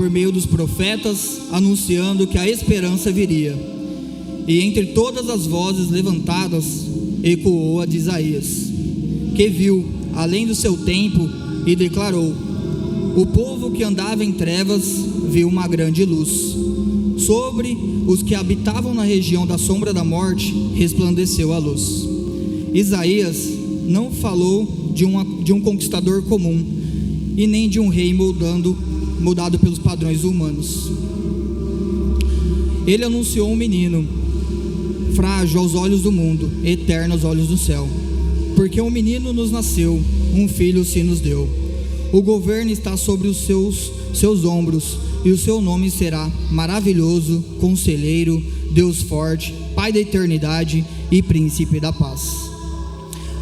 por meio dos profetas, anunciando que a esperança viria. E entre todas as vozes levantadas, ecoou a de Isaías, que viu além do seu tempo e declarou: o povo que andava em trevas viu uma grande luz. Sobre os que habitavam na região da sombra da morte, resplandeceu a luz. Isaías não falou de um conquistador comum, e nem de um rei moldado pelos padrões humanos. Ele anunciou um menino, frágil aos olhos do mundo, eterno aos olhos do céu. Porque um menino nos nasceu, um filho se nos deu. O governo está sobre os seus ombros, e o seu nome será Maravilhoso, Conselheiro, Deus Forte, Pai da Eternidade e Príncipe da Paz.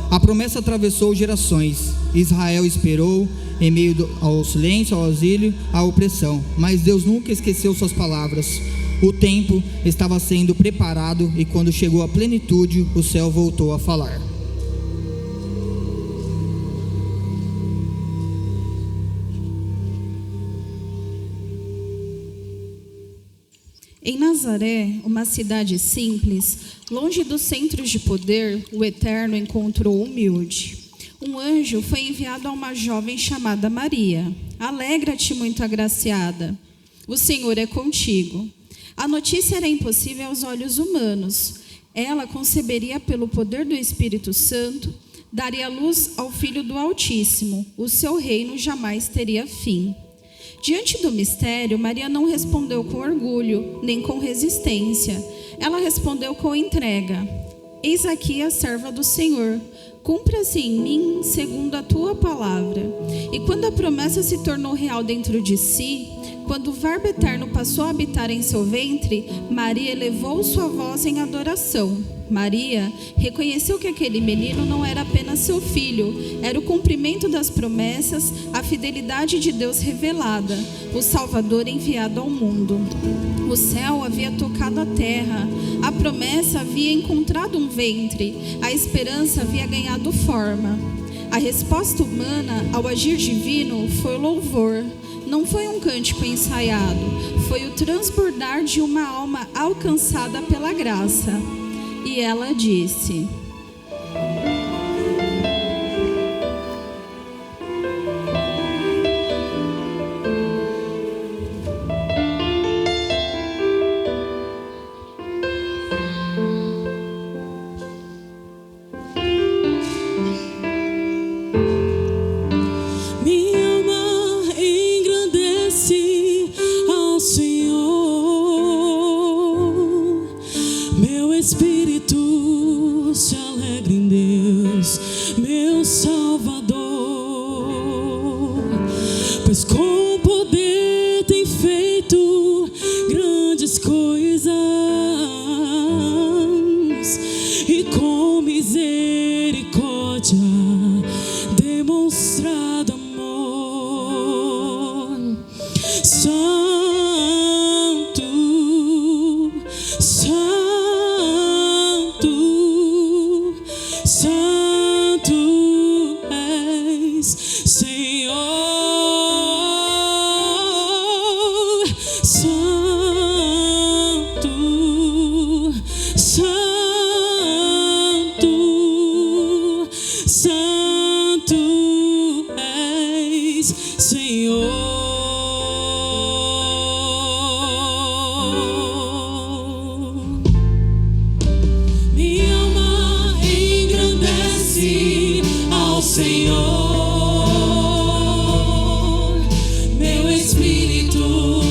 A promessa atravessou gerações. Israel esperou em meio ao silêncio, ao exílio, à opressão, mas Deus nunca esqueceu suas palavras. O tempo estava sendo preparado, e quando chegou a plenitude, o céu voltou a falar. Em Nazaré, uma cidade simples, longe dos centros de poder, o Eterno encontrou o humilde. Um anjo foi enviado a uma jovem chamada Maria. Alegra-te, muito agraciada, o Senhor é contigo. A notícia era impossível aos olhos humanos. Ela conceberia pelo poder do Espírito Santo, daria luz ao Filho do Altíssimo. O seu reino jamais teria fim. Diante do mistério, Maria não respondeu com orgulho, nem com resistência. Ela respondeu com entrega. Eis aqui a serva do Senhor. Cumpra-se em mim segundo a tua palavra. E quando a promessa se tornou real dentro de si, quando o Verbo Eterno passou a habitar em seu ventre, Maria elevou sua voz em adoração. Maria reconheceu que aquele menino não era apenas seu filho, era o cumprimento das promessas, a fidelidade de Deus revelada, o Salvador enviado ao mundo. O céu havia tocado a terra, a promessa havia encontrado um ventre, a esperança havia ganhado forma. A resposta humana ao agir divino foi o louvor. Não foi um cântico ensaiado, foi o transbordar de uma alma alcançada pela graça. E ela disse: Espírito se alegra em Deus, meu Salvador, pois com poder tem feito grandes coisas e com misericórdia demonstrado amor. Santo, Santo, Santo és, Senhor. Santo, Santo, Santo és, Senhor. Senhor, meu espírito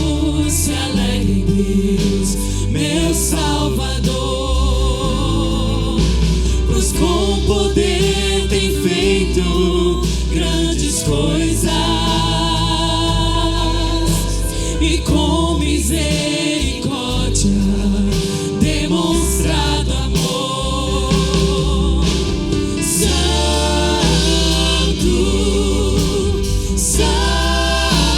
se alegra em Deus, meu Salvador, pois com poder tem feito grandes coisas e com misericórdia demonstrado amor. Santo, Santo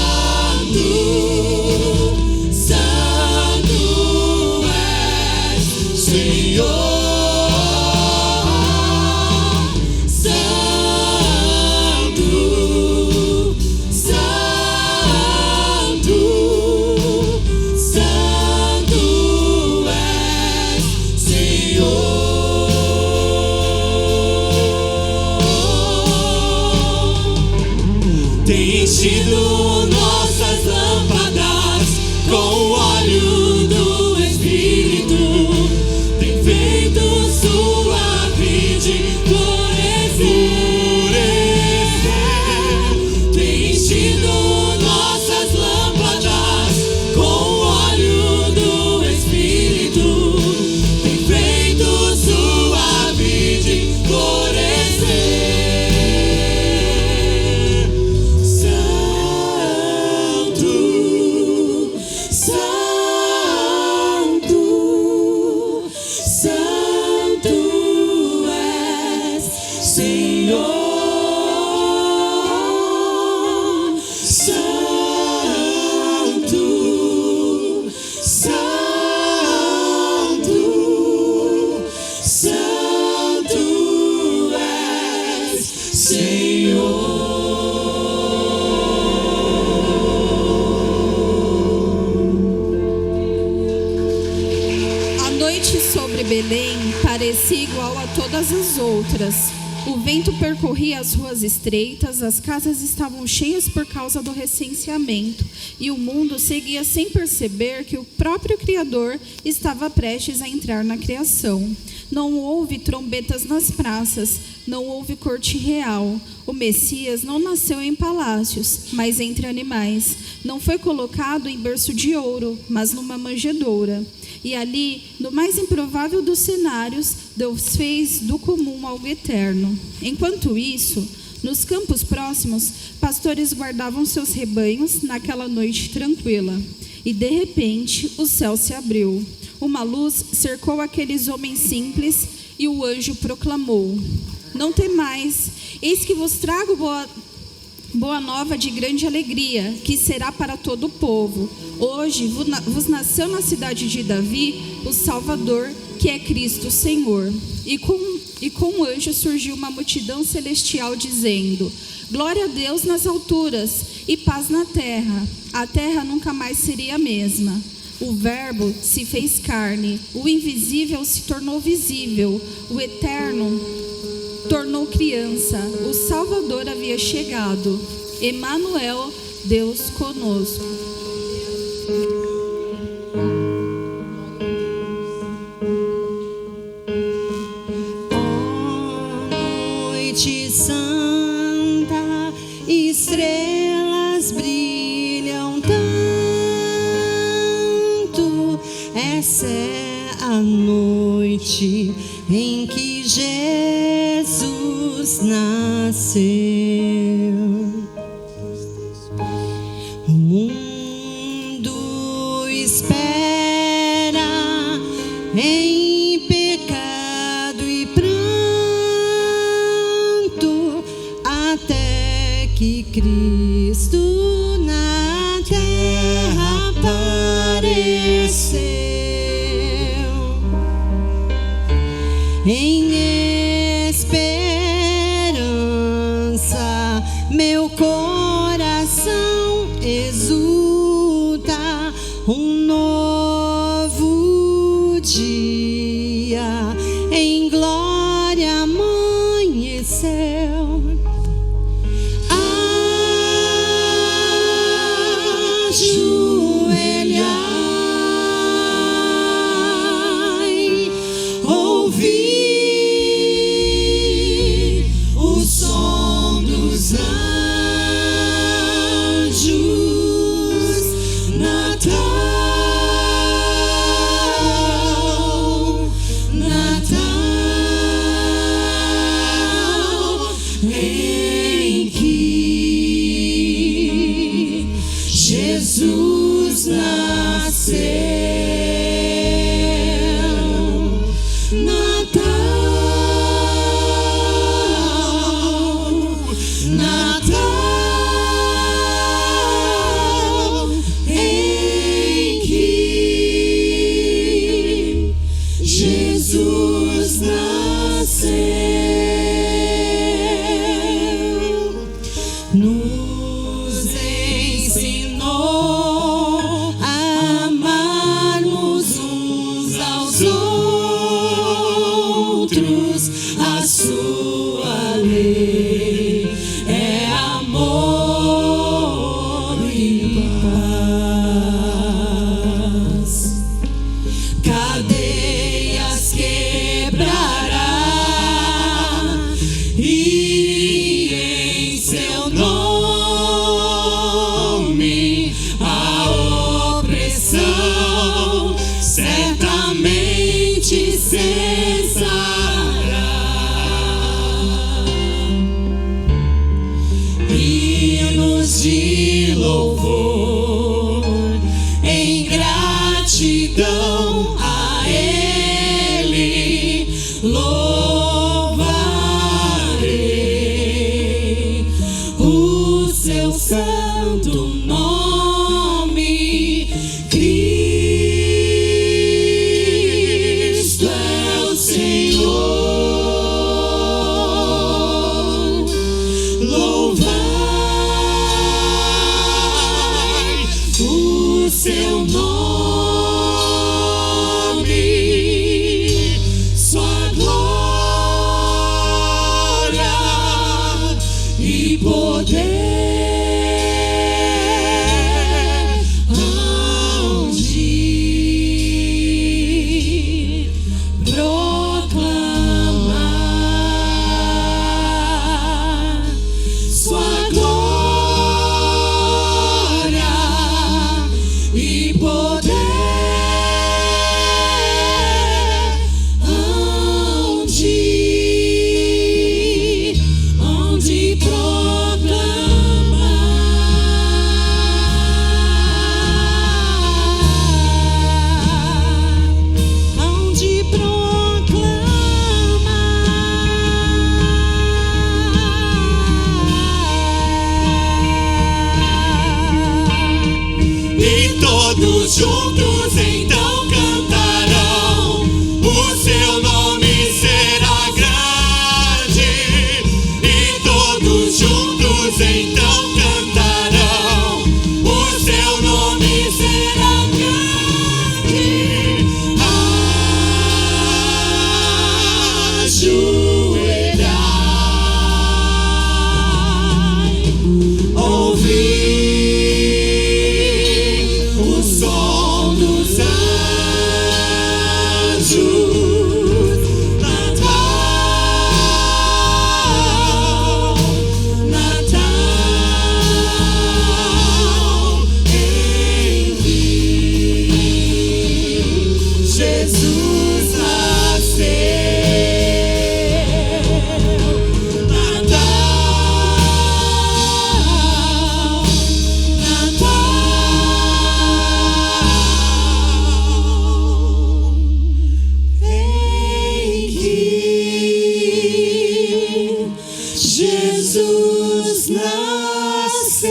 Belém parecia igual a todas as outras. O vento percorria as ruas estreitas, as casas estavam cheias por causa do recenseamento, e o mundo seguia sem perceber que o próprio Criador estava prestes a entrar na criação. Não houve trombetas nas praças, não houve corte real. O Messias não nasceu em palácios, mas entre animais. Não foi colocado em berço de ouro, mas numa manjedoura. E ali, no mais improvável dos cenários, Deus fez do comum algo eterno. Enquanto isso, nos campos próximos, pastores guardavam seus rebanhos naquela noite tranquila. E de repente, o céu se abriu. Uma luz cercou aqueles homens simples e o anjo proclamou: Não temais, eis que vos trago boa nova de grande alegria, que será para todo o povo. Hoje vos nasceu na cidade de Davi o Salvador, que é Cristo Senhor. E com o anjo surgiu uma multidão celestial dizendo: Glória a Deus nas alturas e paz na terra. A terra nunca mais seria a mesma. O Verbo se fez carne, o invisível se tornou visível, o eterno tornou criança, o Salvador havia chegado. Emanuel, Deus conosco. Noite santa, estrelas brilham tanto. Essa é a noite em que Jesus nasceu. O mundo espera em pecado e pranto até que Cristo na terra apareceu. Em esperança, meu coração exulta. Um novo dia em glória amanheceu. Ajoelhai, ouvi o som dos anjos. Natal, Natal, em que Jesus nasceu. Natal, Natal, em que Jesus nasceu. Nos ensinou a amarmos e todos juntos então cantarão. O seu nome será grande, e todos juntos então cantarão. O seu nome será grande. Ajoelhai, ouvi o som dos anjos. Natal, Natal, enfim, Jesus nasceu. Jesus nasceu.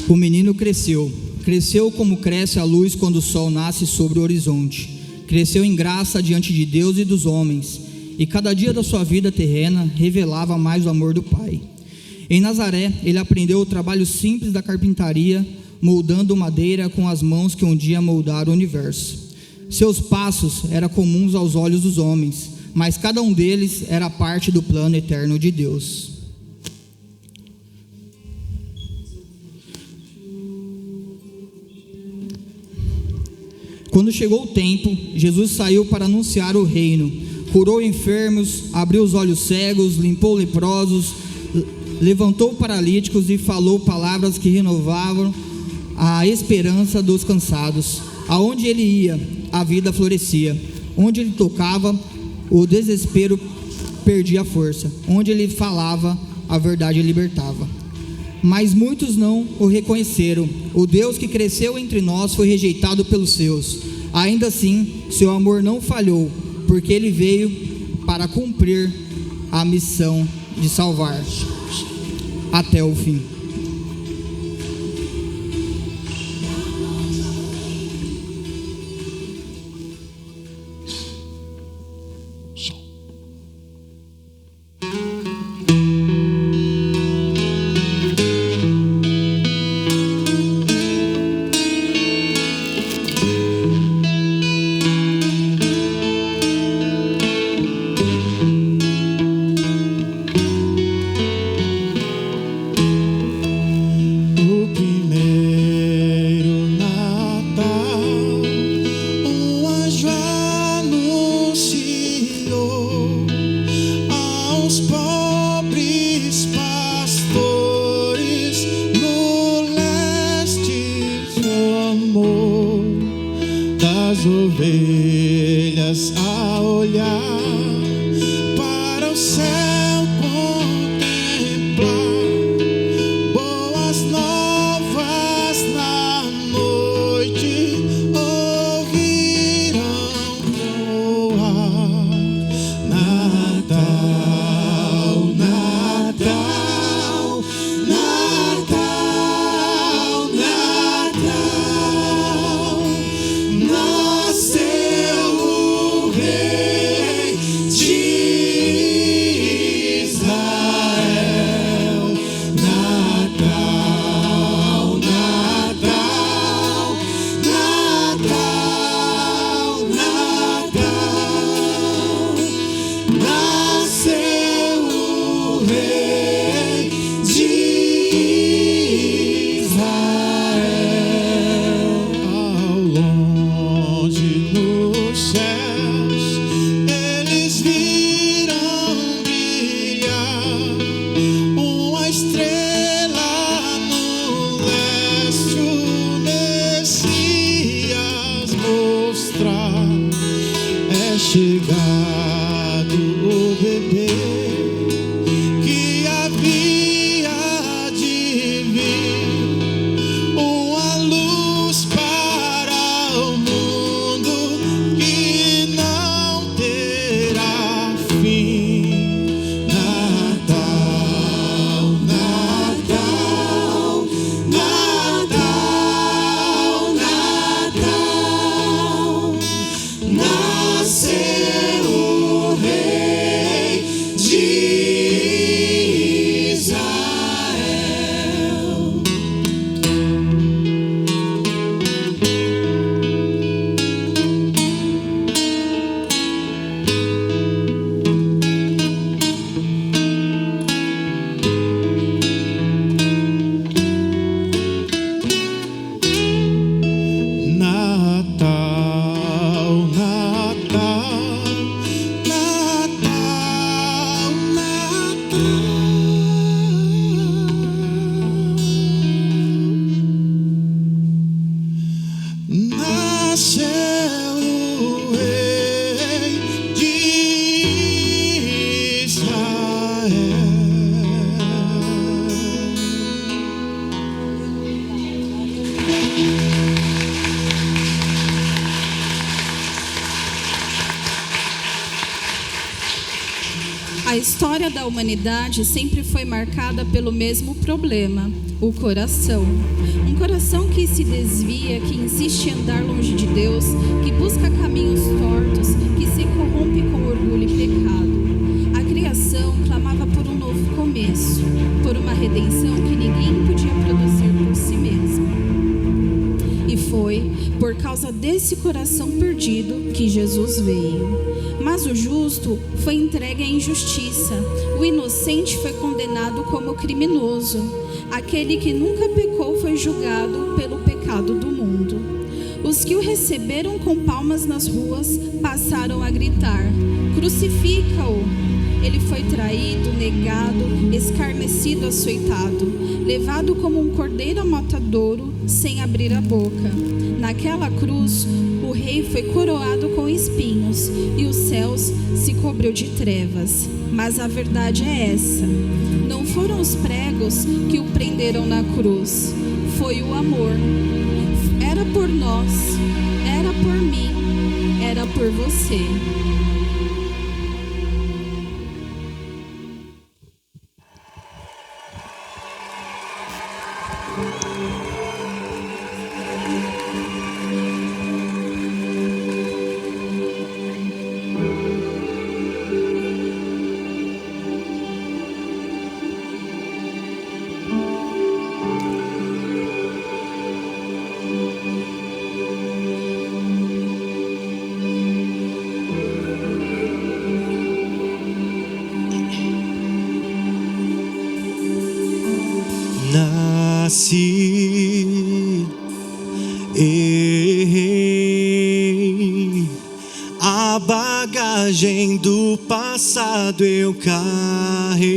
O menino cresceu como cresce a luz quando o sol nasce sobre o horizonte. Cresceu em graça diante de Deus e dos homens, e cada dia da sua vida terrena revelava mais o amor do Pai. Em Nazaré, ele aprendeu o trabalho simples da carpintaria, moldando madeira com as mãos que um dia moldaram o universo. Seus passos eram comuns aos olhos dos homens, mas cada um deles era parte do plano eterno de Deus. Quando chegou o tempo, Jesus saiu para anunciar o reino. Curou enfermos, abriu os olhos cegos, limpou leprosos, levantou paralíticos e falou palavras que renovavam a esperança dos cansados. Aonde ele ia, a vida florescia. Onde ele tocava, o desespero perdia a força. Onde ele falava, a verdade libertava. Mas muitos não o reconheceram. O Deus que cresceu entre nós foi rejeitado pelos seus. Ainda assim, seu amor não falhou, porque ele veio para cumprir a missão de salvar até o fim. das ovelhas a olhar para o céu contemplar boas novas na noite ouvirão voar. Natal, Natal, Natal, Natal, nasceu o Rei de Israel. Natal, Natal, Natal, Natal, nasceu o Rei de Israel. Ao longe nos céus eles viram brilhar uma estrela no leste, o Messias mostrar. É chegado o bebê que havia de vir, uma luz para nasceu o Rei de Israel. A história da humanidade sempre foi marcada pelo mesmo problema, o coração. Um coração que se desvia, que insiste em andar longe de Deus, que busca caminhos tortos, que se corrompe com orgulho e pecado. A criação clamava por um novo começo, por uma redenção que ninguém podia produzir por si mesmo. E foi por causa desse coração perdido que Jesus veio. Mas o justo foi entregue à injustiça, o inocente foi condenado como criminoso, aquele que nunca pecou foi julgado pelo pecado do mundo. Os que o receberam com palmas nas ruas passaram a gritar: crucifica-o! Ele foi traído, negado, escarnecido, açoitado, levado como um cordeiro a matadouro, sem abrir a boca. Naquela cruz, o rei foi coroado com espinhos e os céus se cobriu de trevas. Mas a verdade é essa: não foram os pregos que o prenderam na cruz, foi o amor. Era por nós, era por mim, era por você. Nasci, errei, a bagagem do passado eu carreguei,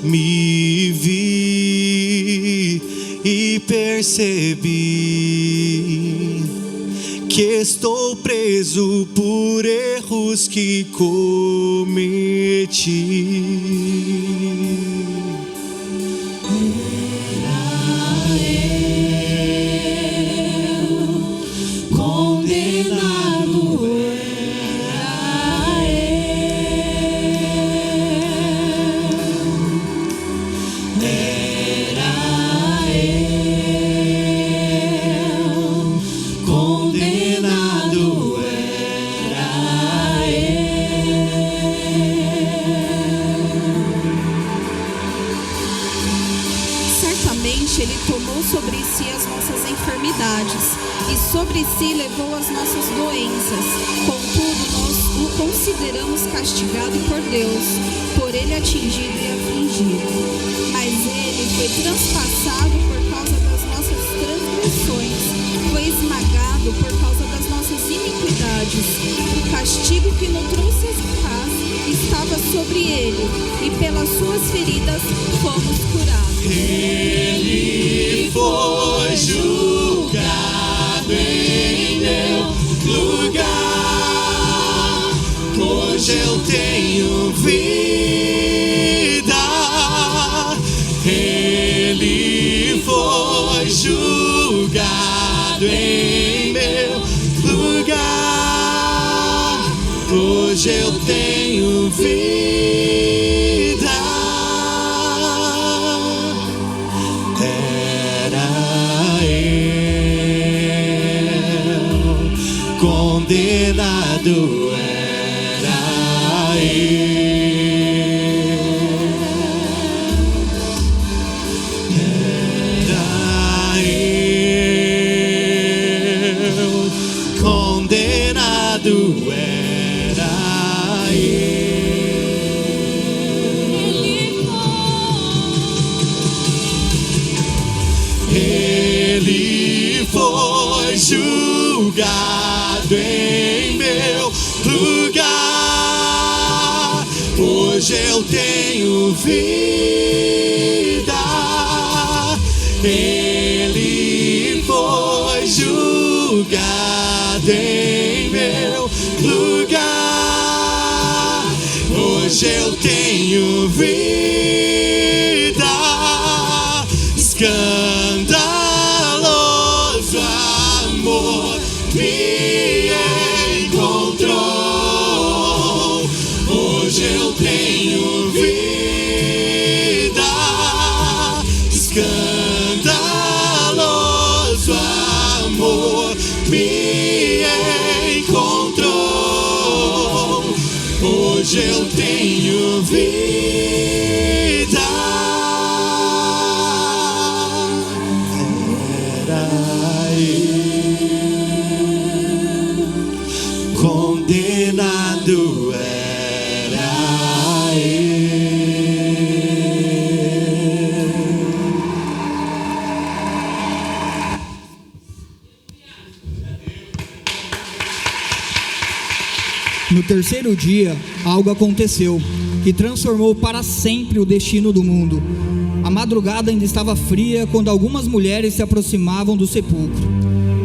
me vi e percebi que estou preso por erros que cometi. Ele tomou sobre si as nossas enfermidades e sobre si levou as nossas doenças. Contudo, nós o consideramos castigado por Deus, por ele atingido e afligido. Mas ele foi transpassado por causa das nossas transgressões, foi esmagado por causa das nossas iniquidades. O castigo que nos trouxe paz estava sobre ele, e pelas suas feridas fomos curados. Ele foi julgado em meu lugar. Hoje eu tenho vida. Ele foi julgado em meu lugar. Hoje eu tenho vida. Condenado era eu, condenado era ele foi julgado em meu lugar. Hoje eu tenho vida. Ele foi julgado julgado em meu lugar. Hoje eu tenho vida, escandaloso amor me encontrou. Hoje eu tenho vida, escandaloso amor me encontrou. Hoje eu tenho vida. Era eu condenado, era eu. No terceiro dia, algo aconteceu que transformou para sempre o destino do mundo. A madrugada ainda estava fria quando algumas mulheres se aproximavam do sepulcro.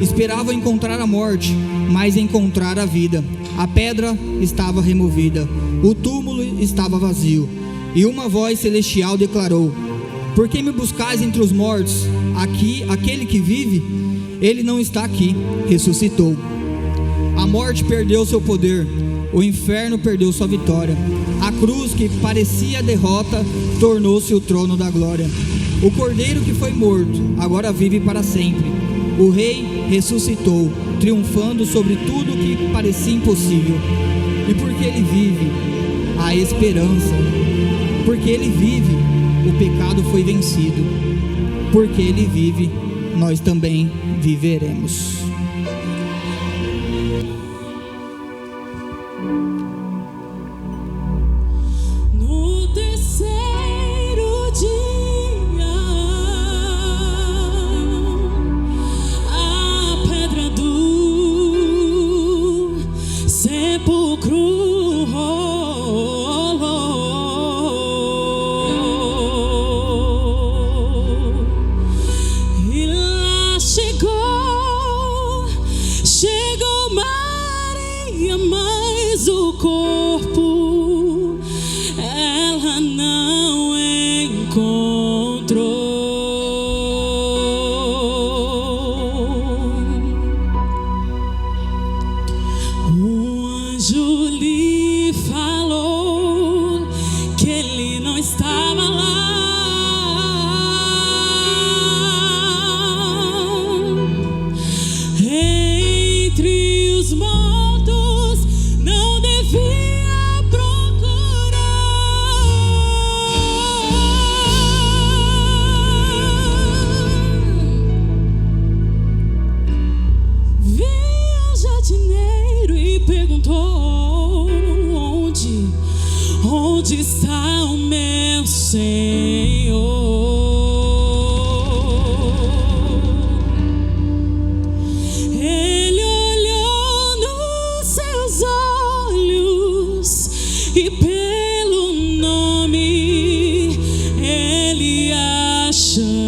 Esperavam encontrar a morte, mas encontrar a vida. A pedra estava removida, o túmulo estava vazio, e uma voz celestial declarou: por que me buscais entre os mortos? Aqui, aquele que vive, ele não está aqui, ressuscitou. A morte perdeu seu poder, o inferno perdeu sua vitória. A cruz que parecia a derrota tornou-se o trono da glória. O cordeiro que foi morto agora vive para sempre. O rei ressuscitou, triunfando sobre tudo que parecia impossível. E porque ele vive, há esperança. Porque ele vive, o pecado foi vencido. Porque ele vive, nós também viveremos. No terceiro dia, a pedra do sepulcro rolou, e lá chegou Maria, mas o corpo ela não encontrou. O anjo lhe falou que ele não estava lá. Entre os mortos não devia procurar. Veio o jardineiro e perguntou: onde está o meu Senhor? Ele olhou nos seus olhos e pelo nome ele a chamou.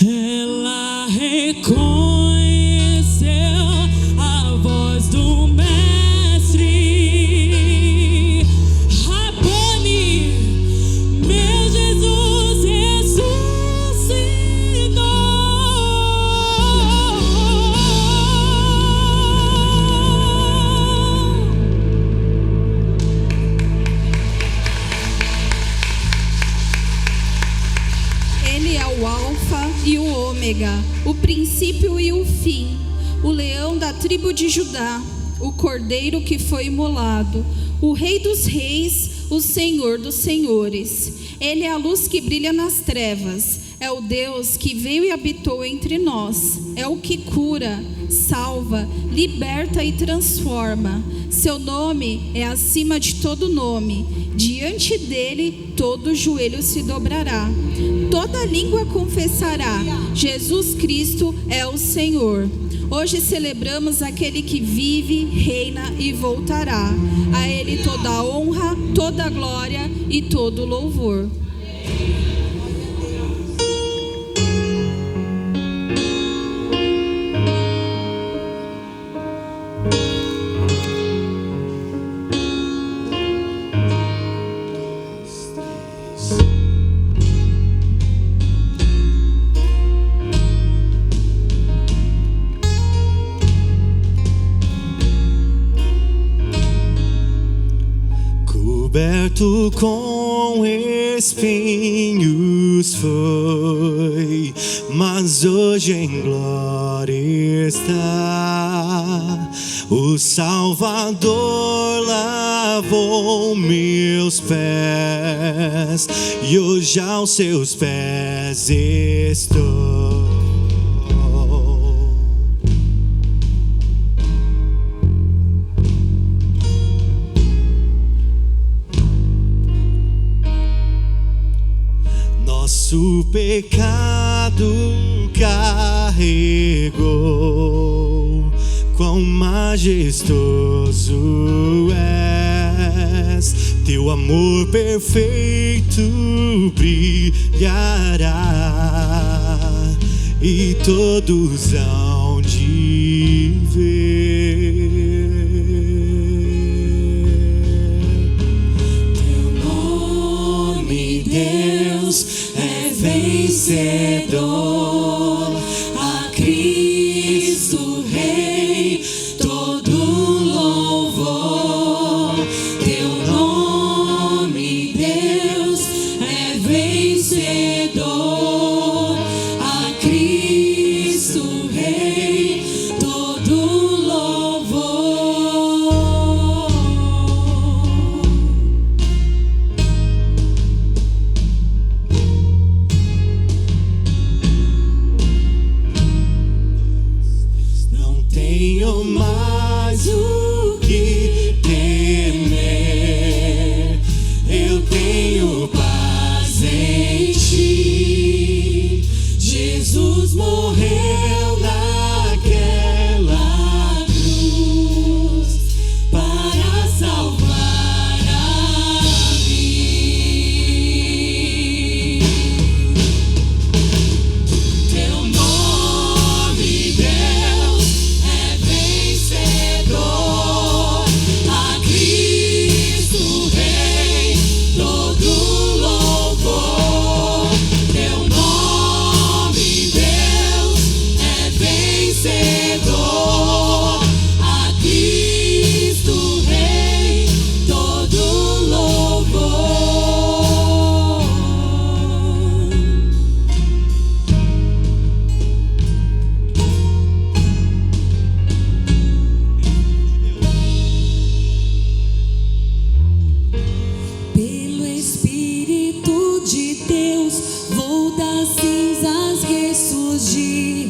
Ela reconheceu a voz do mestre. Rabone, meu Jesus ressuscitou. Ele é o Alfa e o Ômega, o princípio e o fim, o leão da tribo de Judá, o cordeiro que foi imolado, o Rei dos reis, o Senhor dos senhores. Ele é a luz que brilha nas trevas, é o Deus que veio e habitou entre nós, é o que cura, salva, liberta e transforma. Seu nome é acima de todo nome. Diante dele todo joelho se dobrará, toda língua confessará: Jesus Cristo é o Senhor. Hoje celebramos aquele que vive, reina e voltará. A Ele toda a honra, toda a glória e todo o louvor. Coberto com espinhos foi, mas hoje em glória está. O Salvador lavou meus pés e hoje aos seus pés estou. Nosso pecado carregou, quão majestoso és, teu amor perfeito brilhará e todos hão de ver. Teu nome, Deus, vencedor, a Cristo Rei, todo louvor. Teu nome, Deus, é vencedor, a Cristo Rei, todo louvor. Tenho mais o que temer, eu tenho paz em ti. Jesus morreu naquela cruz para salvar a mim. Teu nome, Deus, vencedor, a Cristo Rei, todo louvor. Teu nome, Deus, é vencedor, a Cristo Rei, todo louvor. Pelo Espírito de Deus, vou das cinzas ressurgir.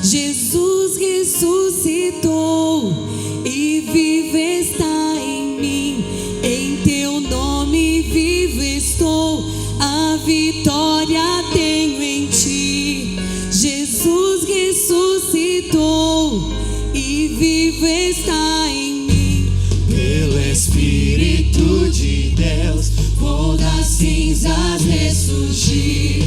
Jesus ressuscitou e vive está em mim. Em teu nome vivo estou, a vitória tenho em ti. Jesus ressuscitou e vivo está em mim. Pelo Espírito de Deus, vou das cinzas ressurgir.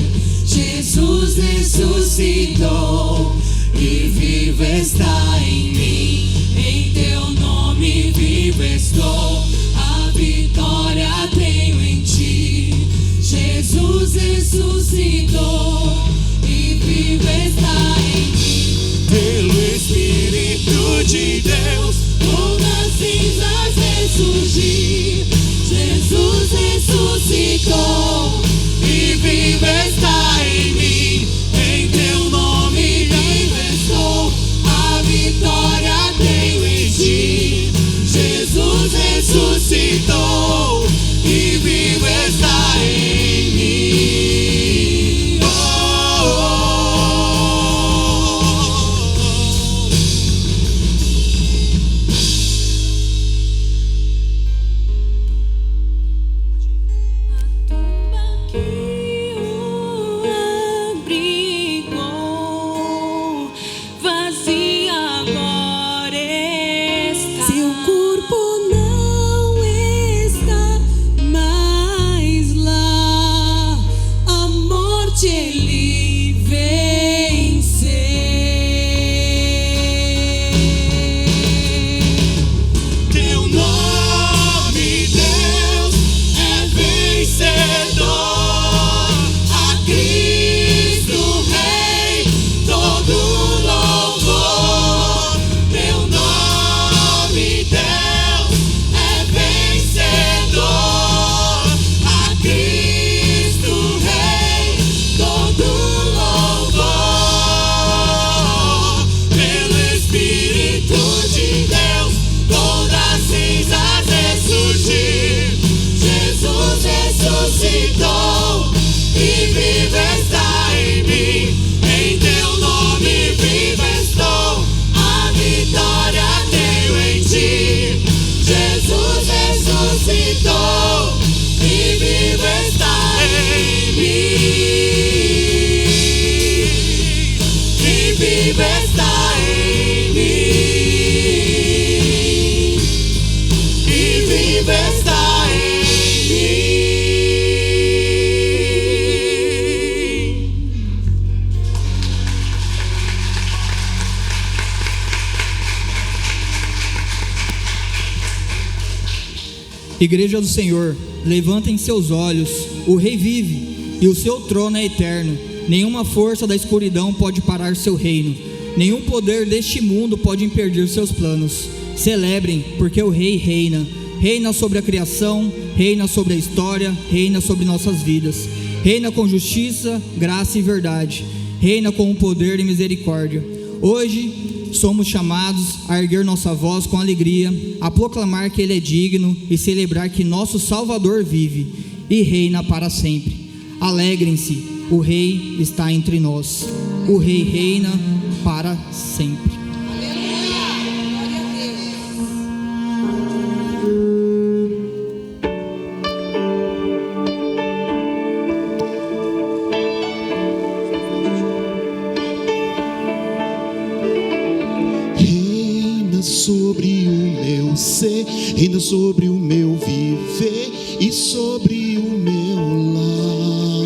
Jesus ressuscitou e vivo está em mim. Em teu nome vivo estou, a vitória tenho em ti. Jesus ressuscitou e vivo está em mim. Pelo Espírito de Deus, vou das cinzas ressurgir. Jesus ressuscitou e vivo está em mim. Em teu nome vivo estou, a vitória tenho em ti. Jesus ressuscitou e vivo está em mim. Oh, oh, oh. ressuscitou e vivo está em mim. Em teu nome vivo estou, a vitória tenho em ti. Jesus ressuscitou e vivo está em mim. E vivo está em mim. E vivo está em mim. Igreja do Senhor, levantem seus olhos, o Rei vive e o seu trono é eterno. Nenhuma força da escuridão pode parar seu reino, nenhum poder deste mundo pode impedir seus planos. Celebrem, porque o Rei reina, reina sobre a criação, reina sobre a história, reina sobre nossas vidas, reina com justiça, graça e verdade, reina com poder e misericórdia. Hoje somos chamados a erguer nossa voz com alegria, a proclamar que Ele é digno e celebrar que nosso Salvador vive e reina para sempre. Alegrem-se, o Rei está entre nós, o Rei reina para sempre. Sobre o meu ser, reina sobre o meu viver e sobre o meu lar.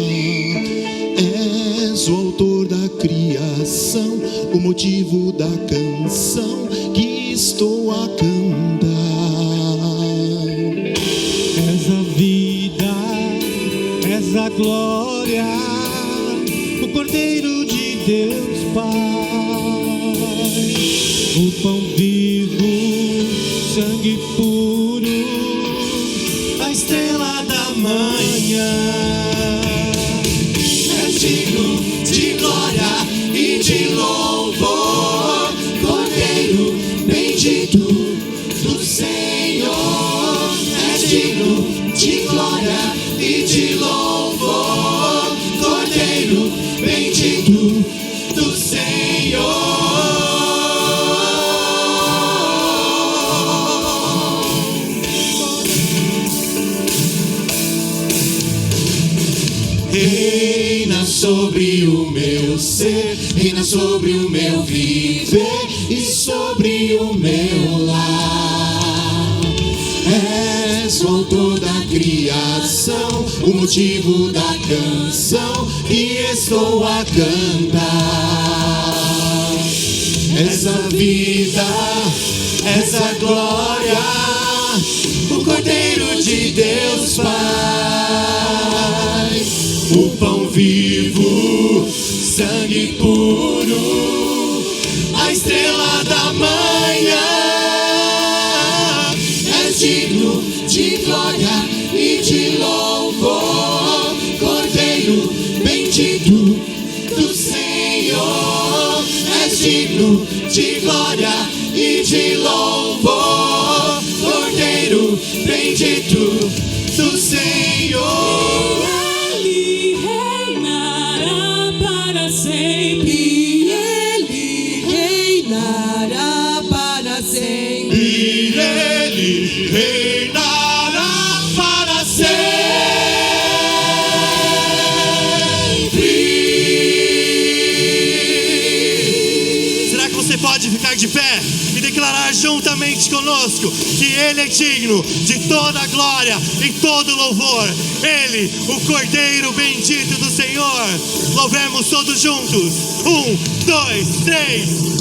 És o autor da criação, o motivo da canção que estou a cantar. És a vida, és a glória, o Cordeiro de Deus Pai, o pão vivo, sangue puro, a estrela da manhã. És digno de glória e de louvor, Cordeiro bendito do Senhor. És digno de glória e de louvor, Cordeiro bendito do Senhor. Reina sobre o meu ser, reina sobre o meu viver e sobre o meu lar. És o autor da criação, o motivo da canção que estou a cantar. És a vida, és a glória, o Cordeiro de Deus Pai, o pão vivo, sangue puro, a estrela da manhã. És digno de glória e de louvor, Cordeiro bendito do Senhor. És digno de glória e de louvor, Cordeiro bendito do Senhor. Ele reinará para sempre. Ele reinará para sempre. E Ele reinará para sempre. Será que você pode ficar de pé e declarar juntamente conosco que Ele é digno de toda a glória e todo louvor? Ele, o Cordeiro bendito do Senhor. Louvemos todos juntos. 1, 2, 3.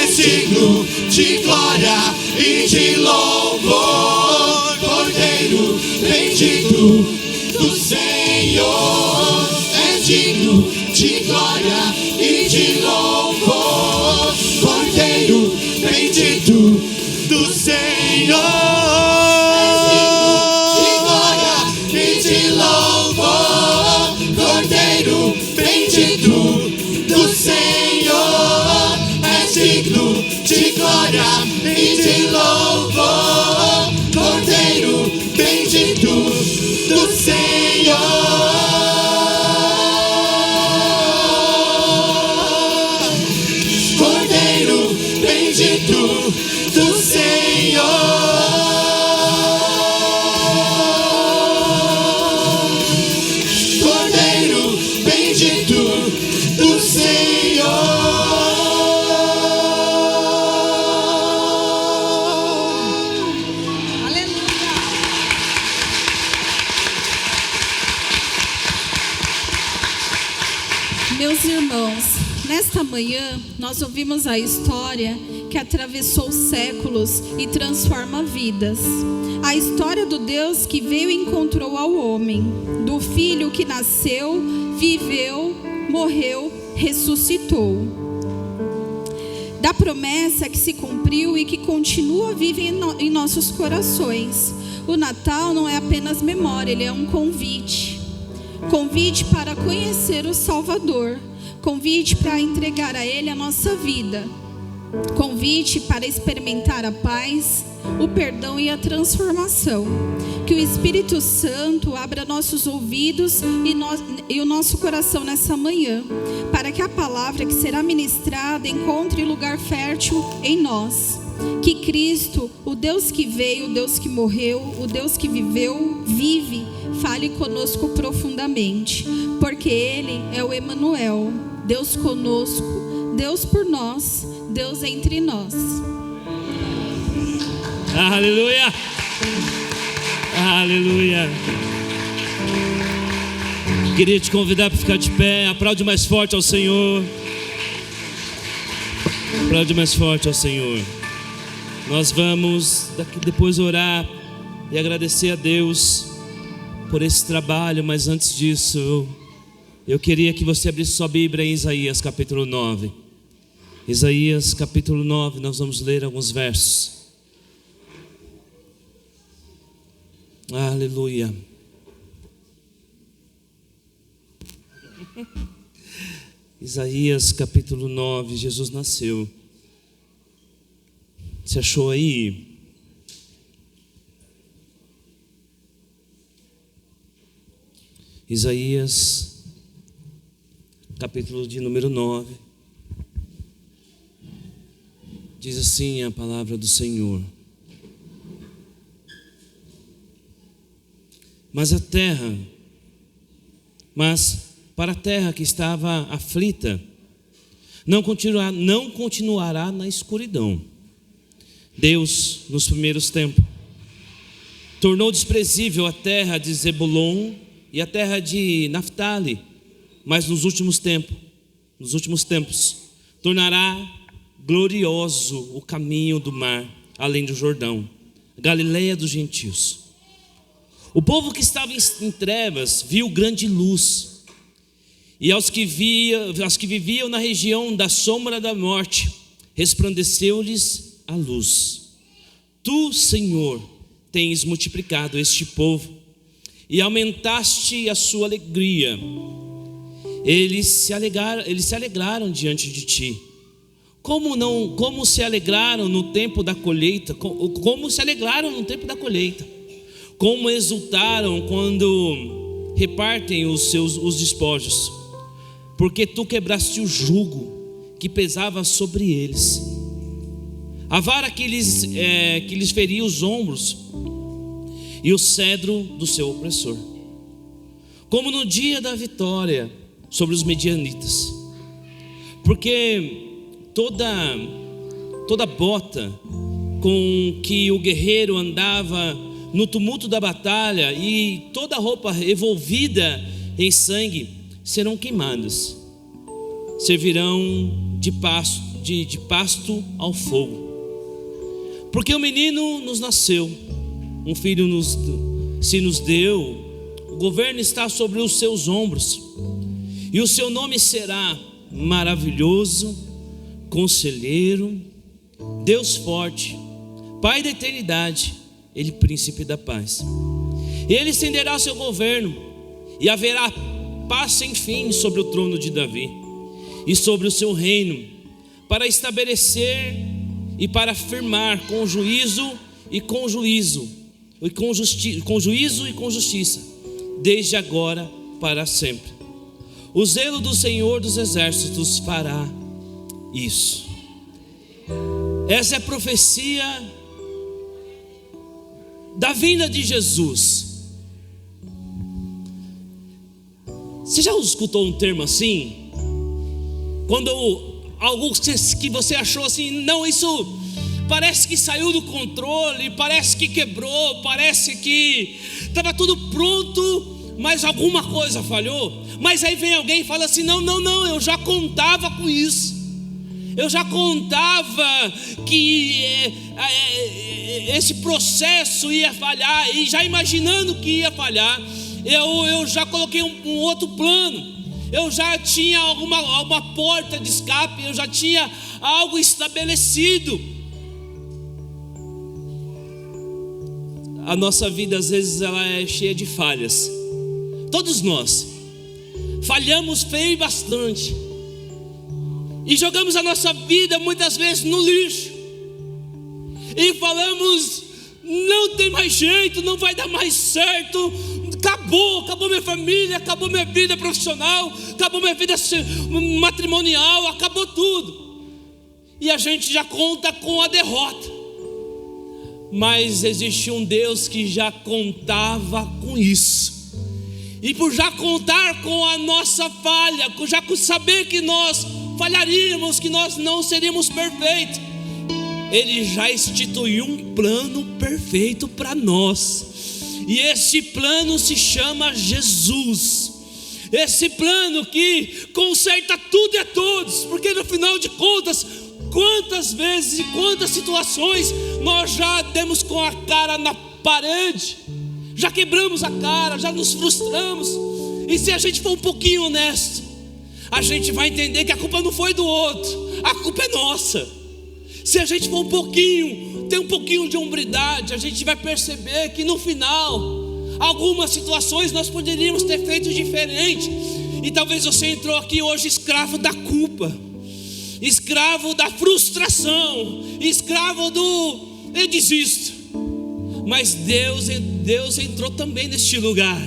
És digno de glória e de louvor, Cordeiro bendito do Senhor. És digno de glória e de louvor, Cordeiro bendito do Senhor. És digno de glória e de louvor, Cordeiro bendito do Senhor. És digno de glória e de louvor, Cordeiro bendito do Senhor. Meus irmãos, nesta manhã nós ouvimos a história que atravessou séculos e transforma vidas. A história do Deus que veio e encontrou ao homem, do Filho que nasceu, viveu, morreu, ressuscitou. Da promessa que se cumpriu e que continua viva em nossos corações. O Natal não é apenas memória, ele é um convite. Convite para conhecer o Salvador. Convite para entregar a Ele a nossa vida. Convite para experimentar a paz, o perdão e a transformação. Que o Espírito Santo abra nossos ouvidos e o nosso coração nessa manhã, para que a palavra que será ministrada encontre lugar fértil em nós. Que Cristo, o Deus que veio, o Deus que morreu, o Deus que viveu, vive, fale conosco profundamente, porque Ele é o Emanuel, Deus conosco, Deus por nós, Deus entre nós. Aleluia! Aleluia! Queria te convidar para ficar de pé. Aplaude mais forte ao Senhor. Aplaude mais forte ao Senhor. Nós vamos depois orar e agradecer a Deus por esse trabalho, mas antes disso, eu queria que você abrisse sua Bíblia em Isaías capítulo 9. Isaías capítulo 9, nós vamos ler alguns versos. Aleluia. Isaías capítulo 9, Jesus nasceu. Você achou aí? Isaías capítulo de número 9. Diz assim a palavra do Senhor: Mas para a terra que estava aflita, não continuará na escuridão. Deus, nos primeiros tempos, tornou desprezível a terra de Zebulon e a terra de Naftali, mas nos últimos tempos, tornará glorioso o caminho do mar, além do Jordão, Galileia dos gentios. O povo que estava em trevas viu grande luz, e aos que viviam na região da sombra da morte, resplandeceu-lhes a luz. Tu, Senhor, tens multiplicado este povo e aumentaste a sua alegria. Eles se alegraram diante de ti. Como se alegraram no tempo da colheita? Como se alegraram no tempo da colheita? Como exultaram quando repartem os despojos? Porque tu quebraste o jugo que pesava sobre eles, a vara que lhes feria os ombros, e o cedro do seu opressor. Como no dia da vitória sobre os medianitas. Porque toda bota com que o guerreiro andava no tumulto da batalha e toda roupa revolvida em sangue serão queimadas, servirão de pasto ao fogo. Porque o menino nos nasceu, um filho se nos deu, o governo está sobre os seus ombros, e o seu nome será Maravilhoso, Conselheiro, Deus Forte, Pai da Eternidade, Ele Príncipe da Paz. Ele estenderá o seu governo, e haverá paz sem fim sobre o trono de Davi, e sobre o seu reino, para estabelecer e para afirmar com juízo e com justiça, desde agora para sempre. O zelo do Senhor dos Exércitos fará isso. Essa é a profecia da vinda de Jesus. Você já escutou um termo assim? Quando algo que você achou assim, não, isso parece que saiu do controle, parece que quebrou, parece que estava tudo pronto, mas alguma coisa falhou. Mas aí vem alguém e fala assim: não, eu já contava com isso. Eu já contava que esse processo ia falhar, e já imaginando que ia falhar, eu já coloquei um outro plano. Eu já tinha alguma porta de escape, eu já tinha algo estabelecido. A nossa vida às vezes ela é cheia de falhas. Todos nós falhamos feio e bastante, e jogamos a nossa vida muitas vezes no lixo, e falamos: não tem mais jeito, não vai dar mais certo, acabou minha família, acabou minha vida profissional, acabou minha vida matrimonial, acabou tudo. E a gente já conta com a derrota. Mas existe um Deus que já contava com isso. E por já contar com a nossa falha, já saber que nós falharíamos, que nós não seríamos perfeitos, Ele já instituiu um plano perfeito para nós. E esse plano se chama Jesus. Esse plano que conserta tudo e a todos. Porque no final de contas, quantas vezes e quantas situações nós já demos com a cara na parede, já quebramos a cara, já nos frustramos. E se a gente for um pouquinho honesto, a gente vai entender que a culpa não foi do outro, a culpa é nossa. Se a gente for ter um pouquinho de hombridade, a gente vai perceber que no final, algumas situações nós poderíamos ter feito diferente. E talvez você entrou aqui hoje escravo da culpa, escravo da frustração, escravo do eu desisto. Mas Deus entrou também neste lugar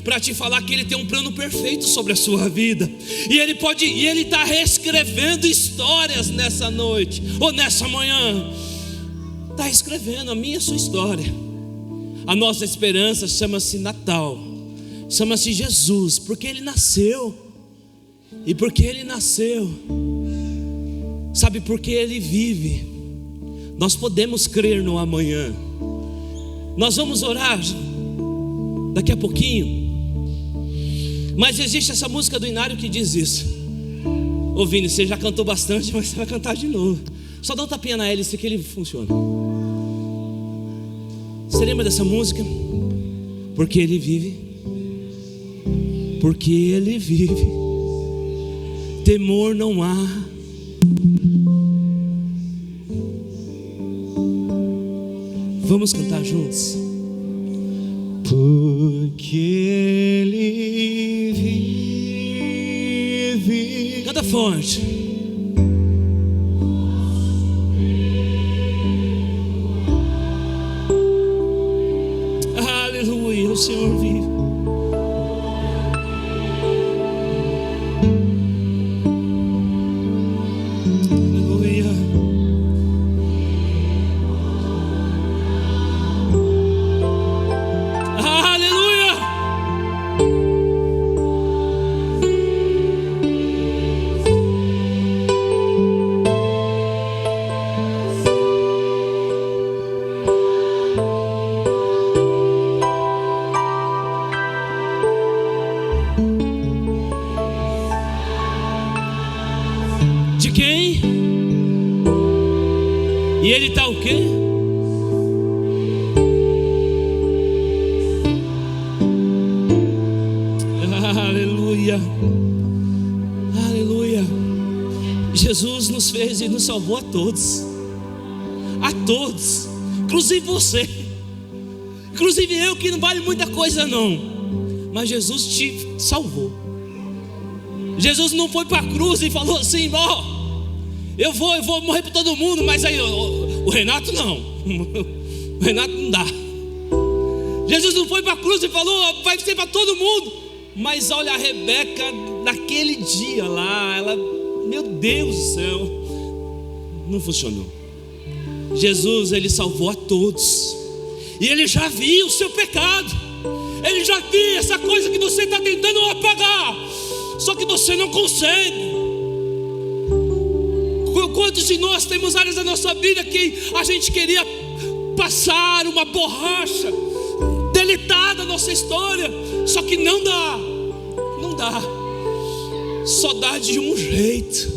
para te falar que Ele tem um plano perfeito sobre a sua vida. E Ele está reescrevendo histórias nessa noite, ou nessa manhã. Está escrevendo a minha e a sua história. A nossa esperança chama-se Natal, chama-se Jesus, porque Ele nasceu. E porque Ele nasceu, sabe, porque Ele vive, nós podemos crer no amanhã. Nós vamos orar daqui a pouquinho. Mas existe essa música do Inário que diz isso. Ô Vini, você já cantou bastante, mas você vai cantar de novo. Só dá um tapinha na hélice que ele funciona. Você lembra dessa música? Porque Ele vive. Porque Ele vive, temor não há. Vamos cantar juntos. Porque Ele vive. Canta forte. Aleluia, o Senhor vive. E Ele está o quê? Aleluia, aleluia. Jesus nos fez e nos salvou a todos, inclusive você, inclusive eu, que não vale muita coisa não, mas Jesus te salvou. Jesus não foi para a cruz e falou assim: ó, eu vou morrer por todo mundo, mas aí o Renato não. O Renato não dá. Jesus não foi para a cruz e falou: vai ser para todo mundo. Mas olha, a Rebeca naquele dia lá, ela, meu Deus do céu, não funcionou. Jesus, Ele salvou a todos. E Ele já viu o seu pecado. Ele já viu essa coisa que você está tentando apagar, só que você não consegue. Quantos de nós temos áreas da nossa vida que a gente queria passar uma borracha, deletar da nossa história, Só que não dá. Só dá de um jeito.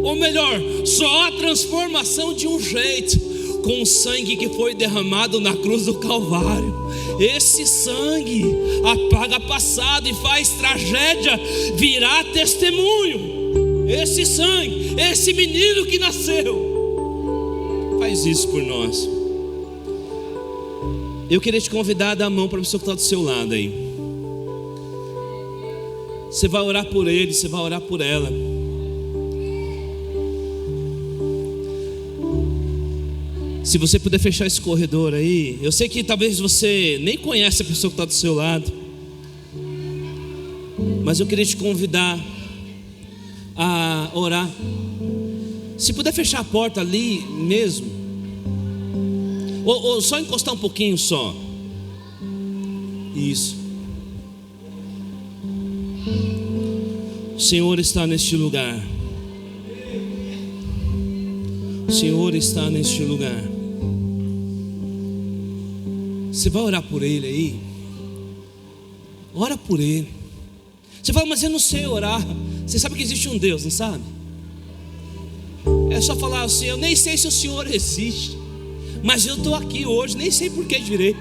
Ou melhor, só há transformação de um jeito, com o sangue que foi derramado na cruz do Calvário. Esse sangue apaga passado e faz tragédia virar testemunho. Esse sangue, esse menino que nasceu, faz isso por nós. Eu queria te convidar a dar a mão para a pessoa que está do seu lado aí. Você vai orar por ele, você vai orar por ela. Se você puder fechar esse corredor aí. Eu sei que talvez você nem conhece a pessoa que está do seu lado, mas eu queria te convidar a orar. Se puder fechar a porta ali mesmo, ou só encostar um pouquinho só. Isso. O Senhor está neste lugar. O Senhor está neste lugar. Você vai orar por ele aí? Ora por ele. Você fala, mas eu não sei orar. Você sabe que existe um Deus, não sabe? É só falar assim, eu nem sei se o Senhor existe, mas eu estou aqui hoje, nem sei por que direito,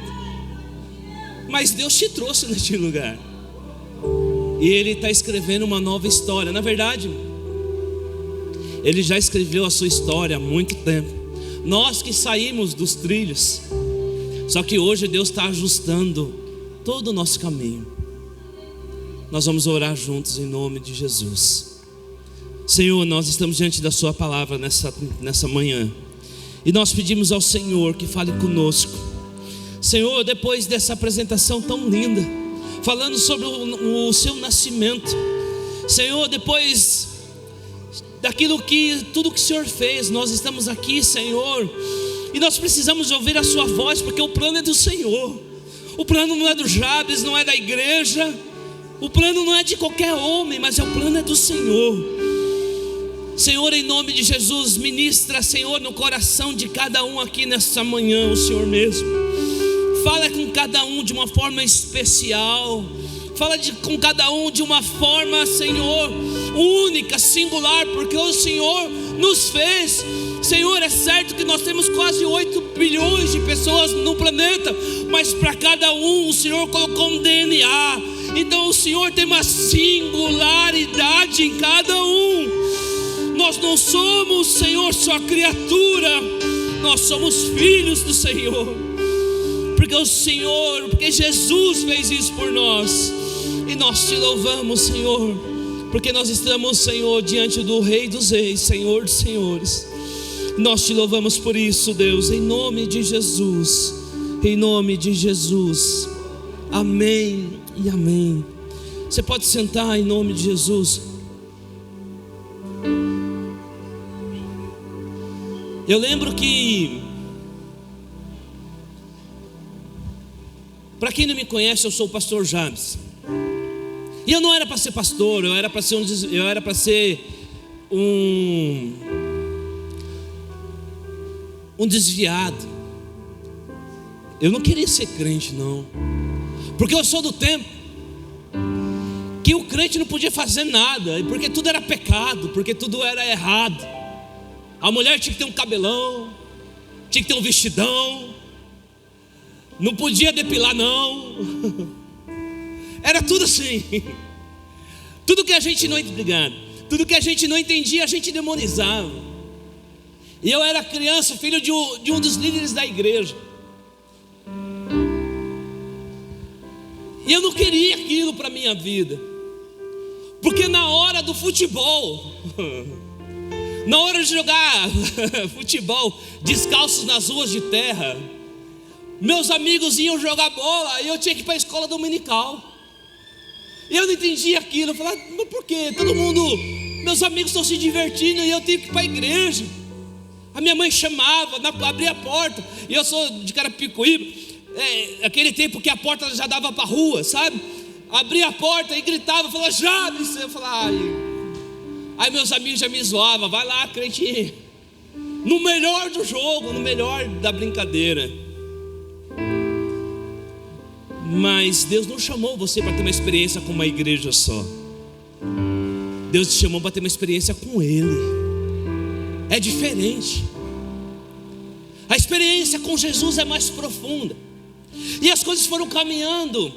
mas Deus te trouxe neste lugar. E Ele está escrevendo uma nova história. Na verdade, Ele já escreveu a sua história há muito tempo. Nós que saímos dos trilhos, só que hoje Deus está ajustando todo o nosso caminho. Nós vamos orar juntos em nome de Jesus. Senhor, nós estamos diante da sua palavra nessa manhã, e nós pedimos ao Senhor que fale conosco. Senhor, depois dessa apresentação tão linda, falando sobre o seu nascimento, Senhor, depois daquilo que tudo que o Senhor fez, nós estamos aqui, Senhor, e nós precisamos ouvir a sua voz, porque o plano é do Senhor. O plano não é do Jabes, não é da igreja, o plano não é de qualquer homem, mas o plano é do Senhor. Senhor, em nome de Jesus, ministra, Senhor, no coração de cada um aqui nessa manhã, o Senhor mesmo. Fala com cada um de uma forma especial. Fala com cada um de uma forma, Senhor, única, singular, porque o Senhor nos fez. Senhor, é certo que nós temos quase 8 bilhões de pessoas no planeta, mas para cada um o Senhor colocou um DNA. Então o Senhor tem uma singularidade em cada um. Nós não somos, Senhor, só criatura, nós somos filhos do Senhor, porque Jesus fez isso por nós. E nós te louvamos, Senhor, porque nós estamos, Senhor, diante do Rei dos Reis, Senhor dos Senhores. Nós te louvamos por isso, Deus, em nome de Jesus. Em nome de Jesus. Amém e amém. Você pode sentar em nome de Jesus. Eu lembro que, para quem não me conhece, eu sou o pastor Jabes. E eu não era para ser pastor, eu era para ser um desviado. Eu não queria ser crente, não, porque eu sou do tempo que o crente não podia fazer nada, porque tudo era pecado, porque tudo era errado. A mulher tinha que ter um cabelão, tinha que ter um vestidão, não podia depilar não. Era tudo assim. Tudo que a gente não entendia, a gente demonizava. E eu era criança, filho de um dos líderes da igreja, e eu não queria aquilo para a minha vida, porque na hora do futebol, na hora de jogar futebol descalços nas ruas de terra, meus amigos iam jogar bola e eu tinha que ir para a escola dominical. E eu não entendia aquilo. Eu falava, mas por quê? Meus amigos estão se divertindo e eu tenho que ir para a igreja. A minha mãe chamava, abria a porta, e eu sou de Carapicuíba, aquele tempo que a porta já dava para a rua, sabe? Abria a porta e gritava, falava, Jabes. Eu falava, aí meus amigos já me zoavam, vai lá, crente, no melhor do jogo, no melhor da brincadeira. Mas Deus não chamou você para ter uma experiência com uma igreja só. Deus te chamou para ter uma experiência com Ele. É diferente. A experiência com Jesus é mais profunda. E as coisas foram caminhando.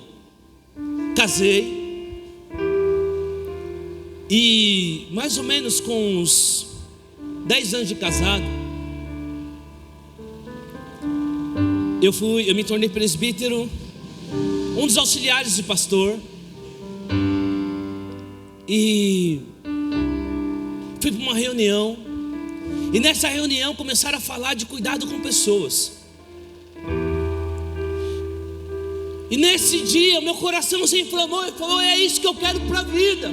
Casei. E mais ou menos com uns 10 anos de casado, eu me tornei presbítero, um dos auxiliares de pastor. E fui para uma reunião. E nessa reunião começaram a falar de cuidado com pessoas. E nesse dia meu coração se inflamou e falou: é isso que eu quero para a vida.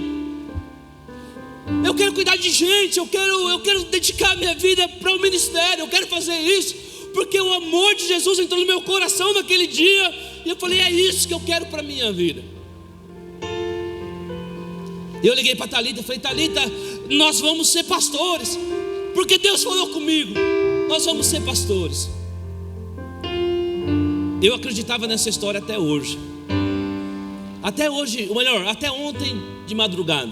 Eu quero cuidar de gente, eu quero dedicar minha vida para o ministério, eu quero fazer isso, porque o amor de Jesus entrou no meu coração naquele dia. E eu falei: é isso que eu quero para a minha vida. Eu liguei para Thalita e falei: Thalita, nós vamos ser pastores, porque Deus falou comigo, nós vamos ser pastores. Eu acreditava nessa história até hoje. Até hoje, ou melhor, até ontem de madrugada.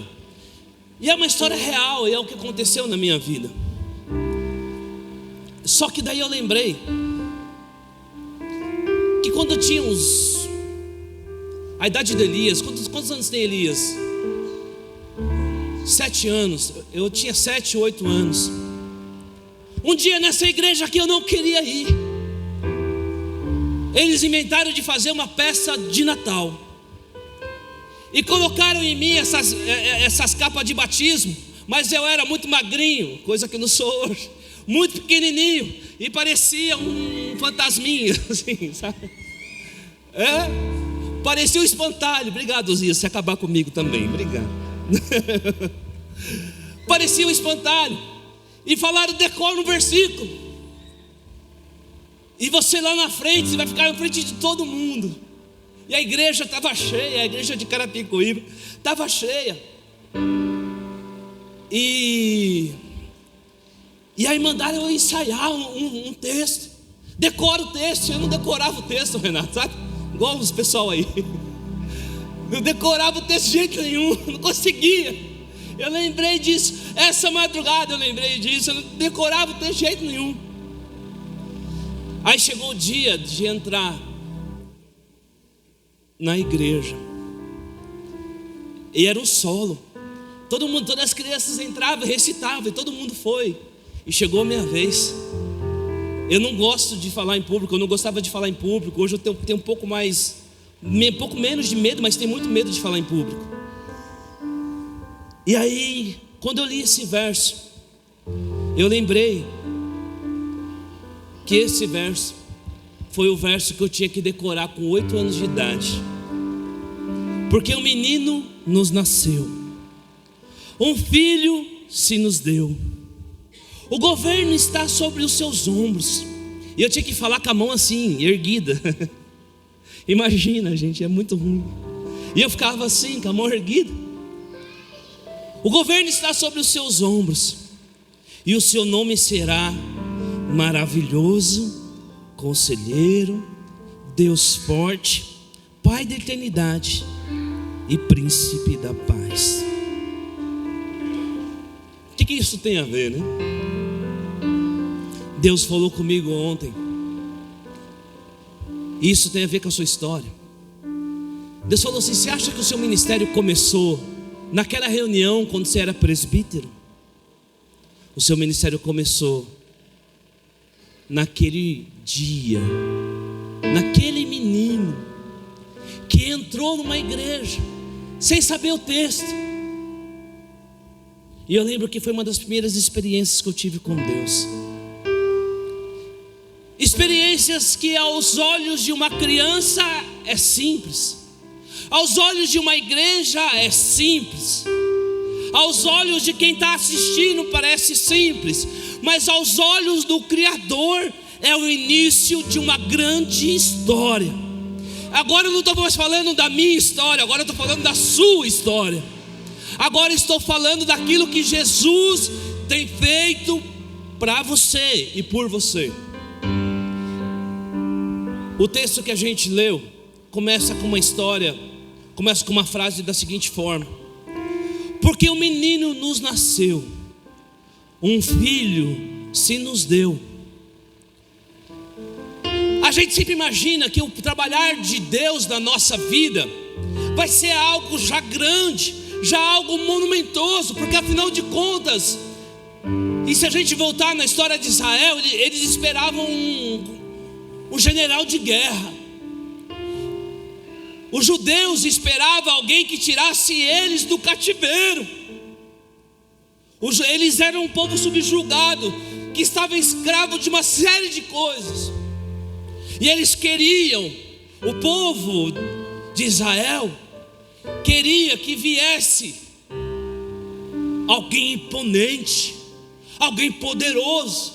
E é uma história real, e é o que aconteceu na minha vida. Só que daí eu lembrei que quando eu tinha a idade de Elias, quantos anos tem Elias? 7 anos, eu tinha 7, 8 anos. Um dia nessa igreja que eu não queria ir, eles inventaram de fazer uma peça de Natal e colocaram em mim essas capas de batismo. Mas eu era muito magrinho, coisa que eu não sou hoje, muito pequenininho, e parecia um fantasminha assim, sabe? Parecia um espantalho. Obrigado, Zia, se acabar comigo também, obrigado. Parecia um espantalho. E falaram: decora um versículo, e você lá na frente, você vai ficar na frente de todo mundo. E a igreja estava cheia, a igreja de Carapicuíba estava cheia. E aí mandaram eu ensaiar um texto. Decora o texto. Eu não decorava o texto, Renato, sabe? Igual os pessoal aí. Não decorava o texto de jeito nenhum, não conseguia. Eu lembrei disso, essa madrugada eu lembrei disso. Eu não decorava o texto de jeito nenhum. Aí chegou o dia de entrar na igreja, e era um solo. Todo mundo, todas as crianças entravam, recitavam, e todo mundo foi. E chegou a minha vez. Eu não gosto de falar em público, eu não gostava de falar em público. Hoje eu tenho um pouco menos de medo, mas tenho muito medo de falar em público. E aí, quando eu li esse verso, eu lembrei que esse verso foi o verso que eu tinha que decorar com 8 anos de idade. Porque um menino nos nasceu, um filho se nos deu, o governo está sobre os seus ombros. E eu tinha que falar com a mão assim, erguida. Imagina, gente, é muito ruim. E eu ficava assim, com a mão erguida. O governo está sobre os seus ombros, e o seu nome será Maravilhoso, Conselheiro, Deus Forte, Pai da Eternidade e Príncipe da Paz. O que isso tem a ver, né? Deus falou comigo ontem. Isso tem a ver com a sua história. Deus falou assim: você acha que o seu ministério começou naquela reunião quando você era presbítero? O seu ministério começou naquele dia, naquele menino que entrou numa igreja sem saber o texto. E eu lembro que foi uma das primeiras experiências que eu tive com Deus. Experiências que aos olhos de uma criança é simples, aos olhos de uma igreja é simples, aos olhos de quem está assistindo parece simples, mas aos olhos do Criador é o início de uma grande história. Agora eu não estou mais falando da minha história, agora eu estou falando da sua história. Agora estou falando daquilo que Jesus tem feito para você e por você. O texto que a gente leu começa com uma história, começa com uma frase da seguinte forma: porque um menino nos nasceu, um filho se nos deu. A gente sempre imagina que o trabalhar de Deus na nossa vida vai ser algo já grande, já algo monumentoso, porque afinal de contas, e se a gente voltar na história de Israel, eles esperavam um general de guerra. Os judeus esperavam alguém que tirasse eles do cativeiro. Eles eram um povo subjugado, que estava escravo de uma série de coisas. E eles queriam, o povo de Israel queria que viesse alguém imponente, alguém poderoso,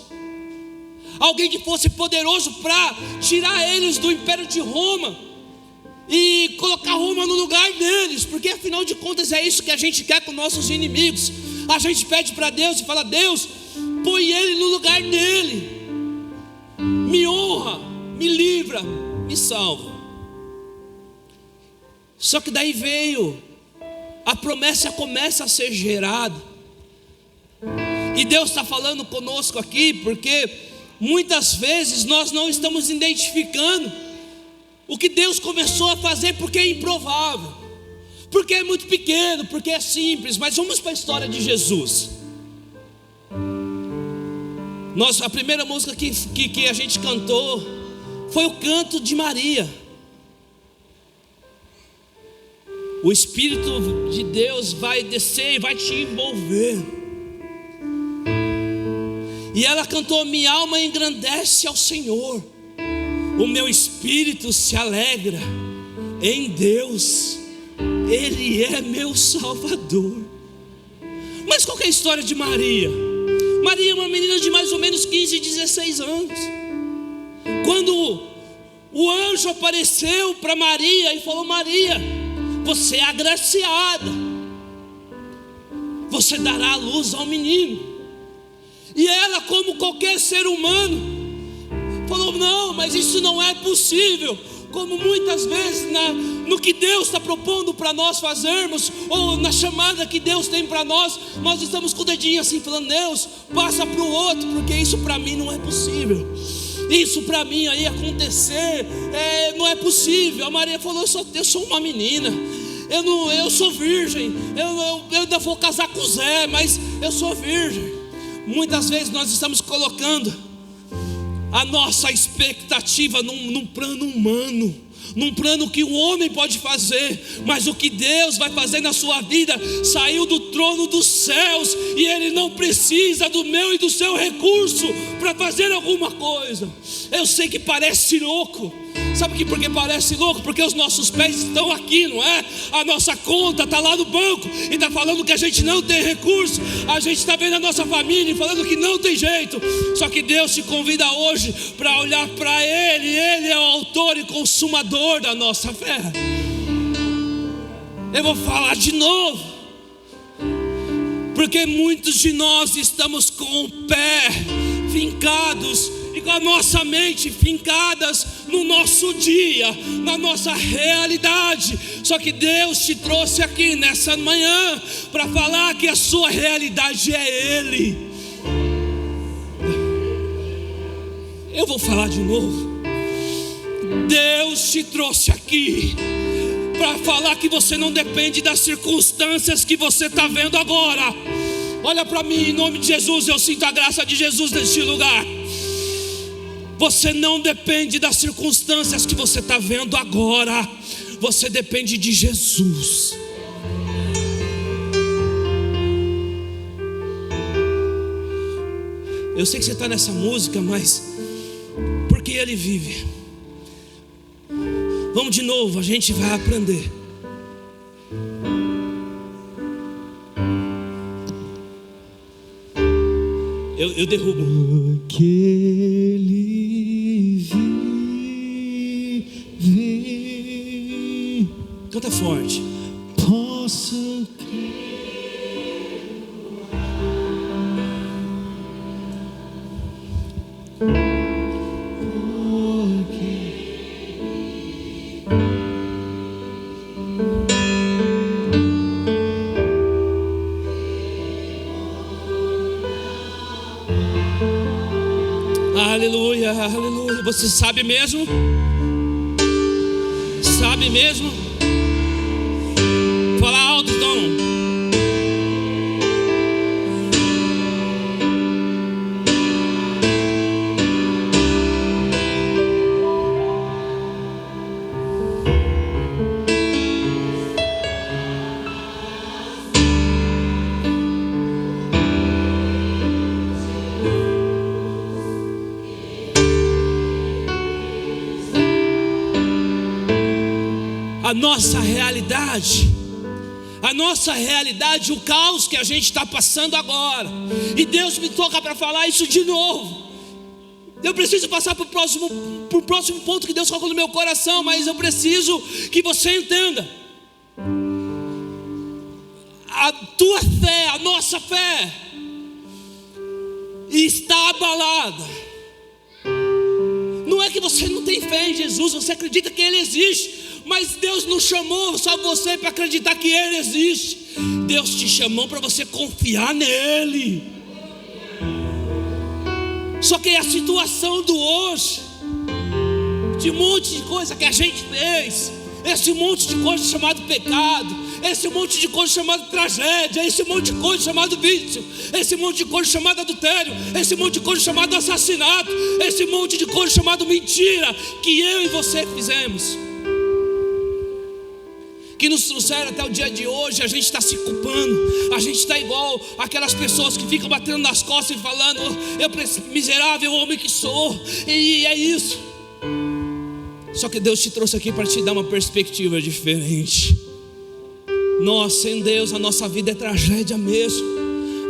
alguém que fosse poderoso para tirar eles do império de Roma e colocar Roma no lugar deles, porque afinal de contas é isso que a gente quer com nossos inimigos. A gente pede para Deus e fala: Deus, põe ele no lugar dele, me honra, me livra, me salva. Só que daí veio, a promessa começa a ser gerada. E Deus está falando conosco aqui, porque muitas vezes nós não estamos identificando o que Deus começou a fazer, porque é improvável, porque é muito pequeno, porque é simples. Mas vamos para a história de Jesus. A primeira música que a gente cantou foi o canto de Maria. O Espírito de Deus vai descer e vai te envolver. E ela cantou: minha alma engrandece ao Senhor, o meu espírito se alegra em Deus, Ele é meu Salvador. Mas qual que é a história de Maria? Maria é uma menina de mais ou menos 15, 16 anos. Quando o anjo apareceu para Maria e falou: Maria, você é agraciada, você dará à luz ao menino. E ela, como qualquer ser humano, falou: não, mas isso não é possível. Como muitas vezes no que Deus está propondo para nós fazermos, ou na chamada que Deus tem para nós estamos com o dedinho assim falando: Deus, passa para o outro, porque isso para mim não é possível. Isso para mim aí acontecer não é possível. A Maria falou: eu sou uma menina, eu sou virgem, eu ainda vou casar com o Zé, mas eu sou virgem. Muitas vezes nós estamos colocando a nossa expectativa num plano humano, num plano que o homem pode fazer, mas o que Deus vai fazer na sua vida saiu do trono dos céus, e Ele não precisa do meu e do seu recurso para fazer alguma coisa. Eu sei que parece louco, sabe por que parece louco? Porque os nossos pés estão aqui, não é? A nossa conta está lá no banco e está falando que a gente não tem recurso. A gente está vendo a nossa família e falando que não tem jeito. Só que Deus te convida hoje para olhar para Ele. Ele é o autor e consumador da nossa fé. Eu vou falar de novo, porque muitos de nós estamos com o pé fincados e com a nossa mente fincadas no nosso dia, na nossa realidade. Só que Deus te trouxe aqui nessa manhã para falar que a sua realidade é Ele. Eu vou falar de novo. Deus te trouxe aqui para falar que você não depende das circunstâncias que você está vendo agora. Olha para mim, em nome de Jesus, eu sinto a graça de Jesus neste lugar. Você não depende das circunstâncias que você está vendo agora. Você depende de Jesus. Eu sei que você está nessa música, mas porque Ele vive. Vamos de novo, a gente vai aprender. Eu derrubo. Porque Ele vive. Canta forte. Posso crer. aleluia, aleluia. Você sabe mesmo? Sabe mesmo? Fala alto, então. A nossa realidade, o caos que a gente está passando agora, e Deus me toca para falar isso de novo. Eu preciso passar para o próximo ponto que Deus colocou no meu coração, mas eu preciso que você entenda. A tua fé, a nossa fé, está abalada. Não é que você não tem fé em Jesus, você acredita que Ele existe, mas Deus não chamou só você para acreditar que Ele existe. Deus te chamou para você confiar nele. Só que a situação do hoje, de um monte de coisa que a gente fez, esse monte de coisa chamado pecado, esse monte de coisa chamado tragédia, esse monte de coisa chamado vício, esse monte de coisa chamado adultério, esse monte de coisa chamado assassinato, esse monte de coisa chamado mentira, que eu e você fizemos, que nos trouxeram até o dia de hoje. A gente está se culpando, a gente está igual aquelas pessoas que ficam batendo nas costas e falando: eu miserável homem que sou, e é isso. Só que Deus te trouxe aqui para te dar uma perspectiva diferente. Nós sem Deus, a nossa vida é tragédia mesmo.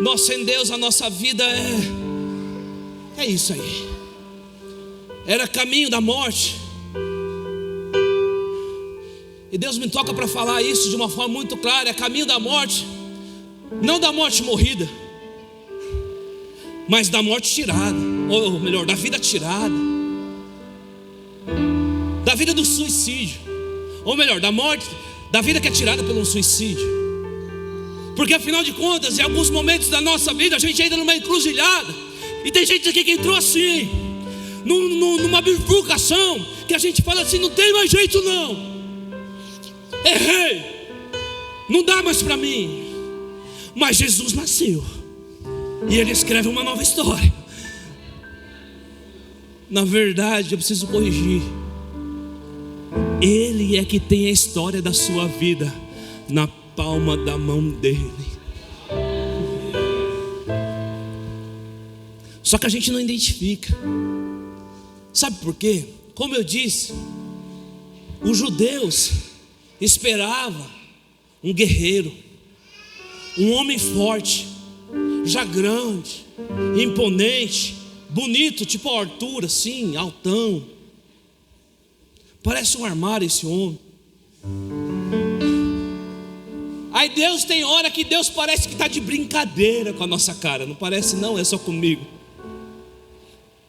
Nós sem Deus, a nossa vida é isso aí. Era caminho da morte. E Deus me toca para falar isso de uma forma muito clara: é caminho da morte, não da morte morrida, mas da morte tirada, ou melhor, da vida tirada, da vida do suicídio, ou melhor, da morte, da vida que é tirada pelo suicídio. Porque afinal de contas, em alguns momentos da nossa vida, a gente entra numa encruzilhada, e tem gente aqui que entrou assim, numa bifurcação, que a gente fala assim: não tem mais jeito não, errei, não dá mais para mim. Mas Jesus nasceu e Ele escreve uma nova história. Na verdade, eu preciso corrigir: Ele é que tem a história da sua vida na palma da mão dele. Só que a gente não identifica. Sabe por quê? Como eu disse, os judeus esperavam um guerreiro, um homem forte, já grande, imponente, bonito, tipo Arthur, assim, altão. Parece um armário esse homem. Aí Deus, tem hora que Deus parece que está de brincadeira com a nossa cara. Não parece não, é só comigo.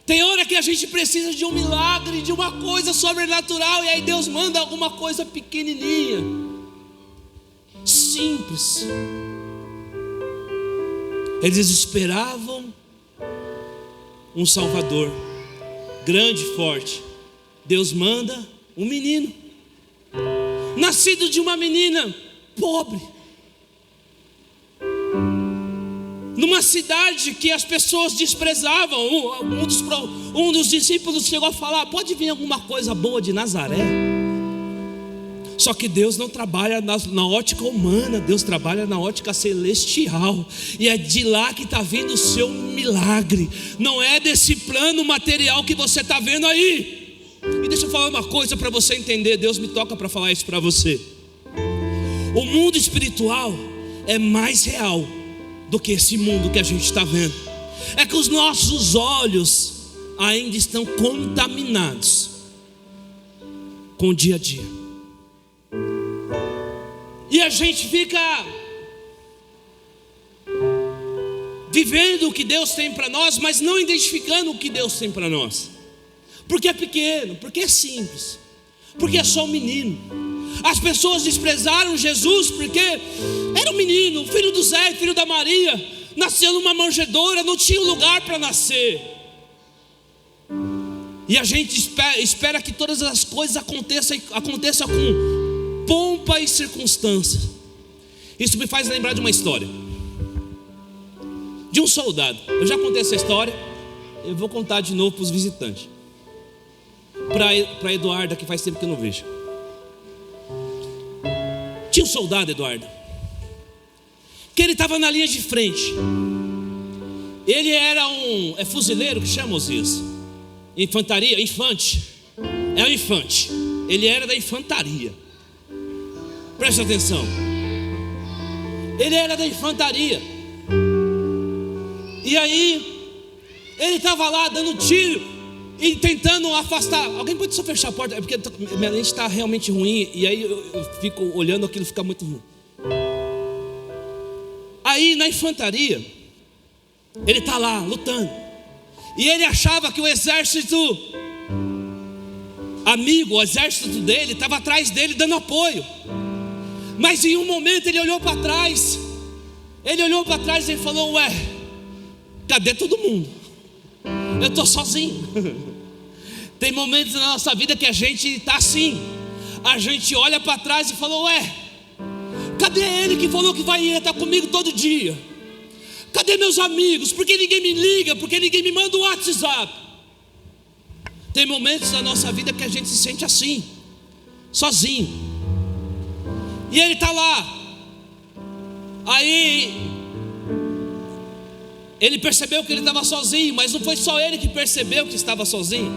Tem hora que a gente precisa de um milagre, de uma coisa sobrenatural, e aí Deus manda alguma coisa pequenininha, simples. Eles esperavam um Salvador grande e forte. Deus manda um menino, nascido de uma menina pobre, numa cidade que as pessoas desprezavam. Um dos discípulos chegou a falar: pode vir alguma coisa boa de Nazaré? Só que Deus não trabalha na ótica humana, Deus trabalha na ótica celestial. E é de lá que está vindo o seu milagre, não é desse plano material que você está vendo aí. E deixa eu falar uma coisa para você entender. Deus me toca para falar isso para você. O mundo espiritual é mais real do que esse mundo que a gente está vendo. É que os nossos olhos ainda estão contaminados com o dia a dia, e a gente fica vivendo o que Deus tem para nós, mas não identificando o que Deus tem para nós. Porque é pequeno, porque é simples, porque é só um menino. As pessoas desprezaram Jesus porque era um menino, filho do Zé, filho da Maria, nasceu numa manjedoura, não tinha lugar para nascer. E a gente espera que todas as coisas aconteçam com pompa e circunstância. Isso me faz lembrar de uma história de um soldado. Eu já contei essa história, eu vou contar de novo para os visitantes. Para Eduarda, que faz tempo que eu não vejo. Tinha um soldado, Eduardo, que ele estava na linha de frente. Ele era um fuzileiro, que chama Osias? Infantaria, infante. É um infante. Ele era da infantaria. Presta atenção. Ele era da infantaria. E aí ele estava lá dando tiro e tentando afastar. Alguém pode só fechar a porta? É porque minha lente está realmente ruim. E aí eu fico olhando aquilo, fica muito ruim. Aí na infantaria ele está lá lutando. E ele achava que o exército amigo, o exército dele, estava atrás dele dando apoio. Mas em um momento ele olhou para trás. Ele olhou para trás e falou: ué, cadê todo mundo? Eu estou sozinho. Tem momentos na nossa vida que a gente está assim. A gente olha para trás e fala: ué, cadê ele que falou que vai estar comigo todo dia? Cadê meus amigos? Por que ninguém me liga? Por que ninguém me manda um WhatsApp? Tem momentos na nossa vida que a gente se sente assim, sozinho. E ele está lá. Aí ele percebeu que ele estava sozinho. Mas não foi só ele que percebeu que estava sozinho.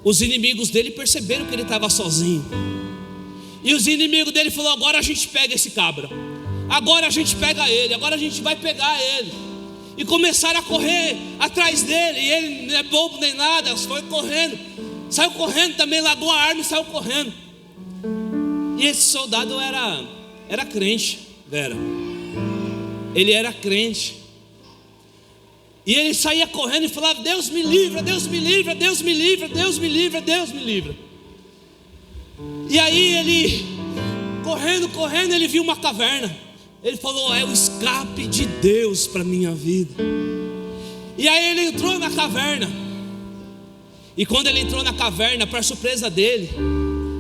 Os inimigos dele perceberam que ele estava sozinho. E os inimigos dele falaram: agora a gente pega esse cabra. Agora a gente pega ele. Agora a gente vai pegar ele. E começaram a correr atrás dele. E ele não é bobo nem nada. Foi correndo. Saiu correndo também, largou a arma e saiu correndo. E esse soldado era crente, Vera. Ele era crente. E ele saía correndo e falava: Deus me livra, Deus me livra, Deus me livra, Deus me livra, Deus me livra. E aí ele, correndo, ele viu uma caverna. Ele falou: é o escape de Deus para a minha vida. E aí ele entrou na caverna. E quando ele entrou na caverna, para surpresa dele,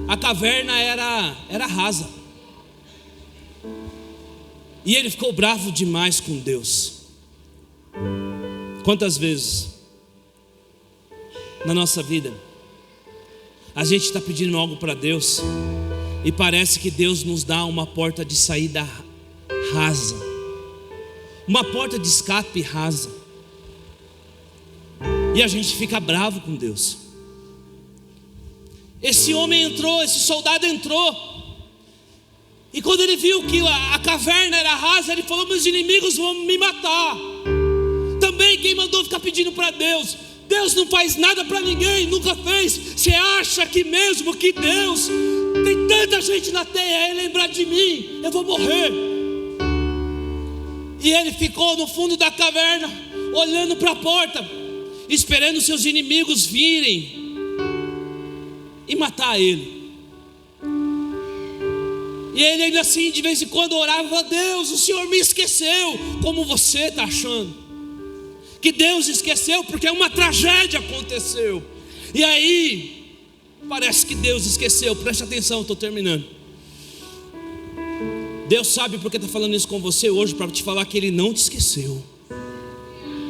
a caverna era rasa. E ele ficou bravo demais com Deus. Quantas vezes na nossa vida a gente está pedindo algo para Deus e parece que Deus nos dá uma porta de saída rasa, uma porta de escape rasa, e a gente fica bravo com Deus. Esse homem entrou, esse soldado entrou, e quando ele viu que a caverna era rasa, ele falou: meus inimigos vão me matar. Também quem mandou ficar pedindo para Deus? Deus não faz nada para ninguém, nunca fez. Você acha que mesmo que Deus tem tanta gente na terra, Ele lembrar de mim, eu vou morrer? E ele ficou no fundo da caverna, olhando para a porta, esperando seus inimigos virem e matar ele. E ele ainda assim, de vez em quando orava: Deus, o Senhor me esqueceu. Como você está achando que Deus esqueceu? Porque uma tragédia aconteceu. E aí parece que Deus esqueceu. Preste atenção, estou terminando. Deus sabe porque está falando isso com você hoje, para te falar que Ele não te esqueceu.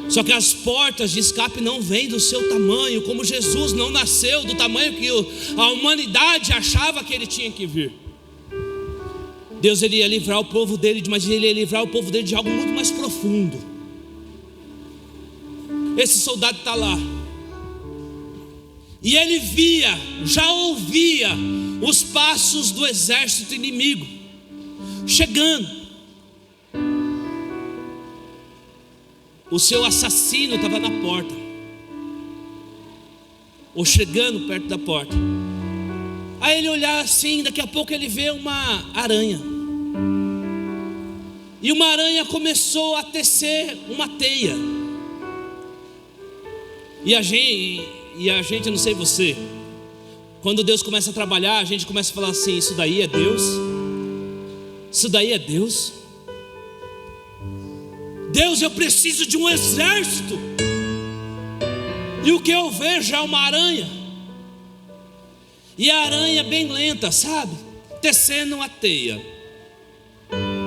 Só que as portas de escape não vêm do seu tamanho, como Jesus não nasceu do tamanho que a humanidade achava que Ele tinha que vir. Deus iria livrar o povo dele, mas Ele ia livrar o povo dele de algo muito mais profundo. Esse soldado está lá, e ele já ouvia os passos do exército inimigo chegando. O seu assassino estava na porta, ou chegando perto da porta. Aí ele olhar assim, daqui a pouco ele vê uma aranha. E uma aranha começou a tecer uma teia. E a gente, eu não sei você, quando Deus começa a trabalhar, a gente começa a falar assim: isso daí é Deus? Isso daí é Deus? Deus, eu preciso de um exército. E o que eu vejo é uma aranha. E a aranha bem lenta, sabe? Tecendo uma teia.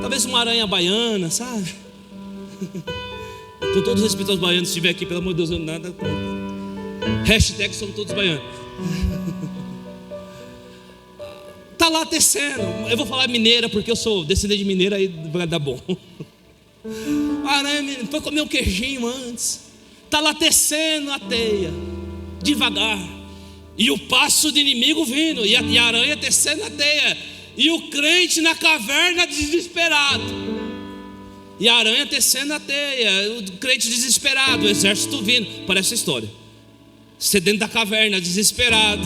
Talvez uma aranha baiana, sabe? Com todo respeito aos baianos, se estiver aqui, pelo amor de Deus, nada contra. Hashtag somos todos baianos. Tá lá tecendo. Eu vou falar mineira porque eu sou descendente de mineira, aí vai dar bom. A aranha foi comer um queijinho antes. Tá lá tecendo a teia, devagar. E o passo do inimigo vindo, e a aranha tecendo a teia. E o crente na caverna desesperado. E a aranha tecendo a teia, o crente desesperado, o exército vindo. Parece a história. Você dentro da caverna, desesperado.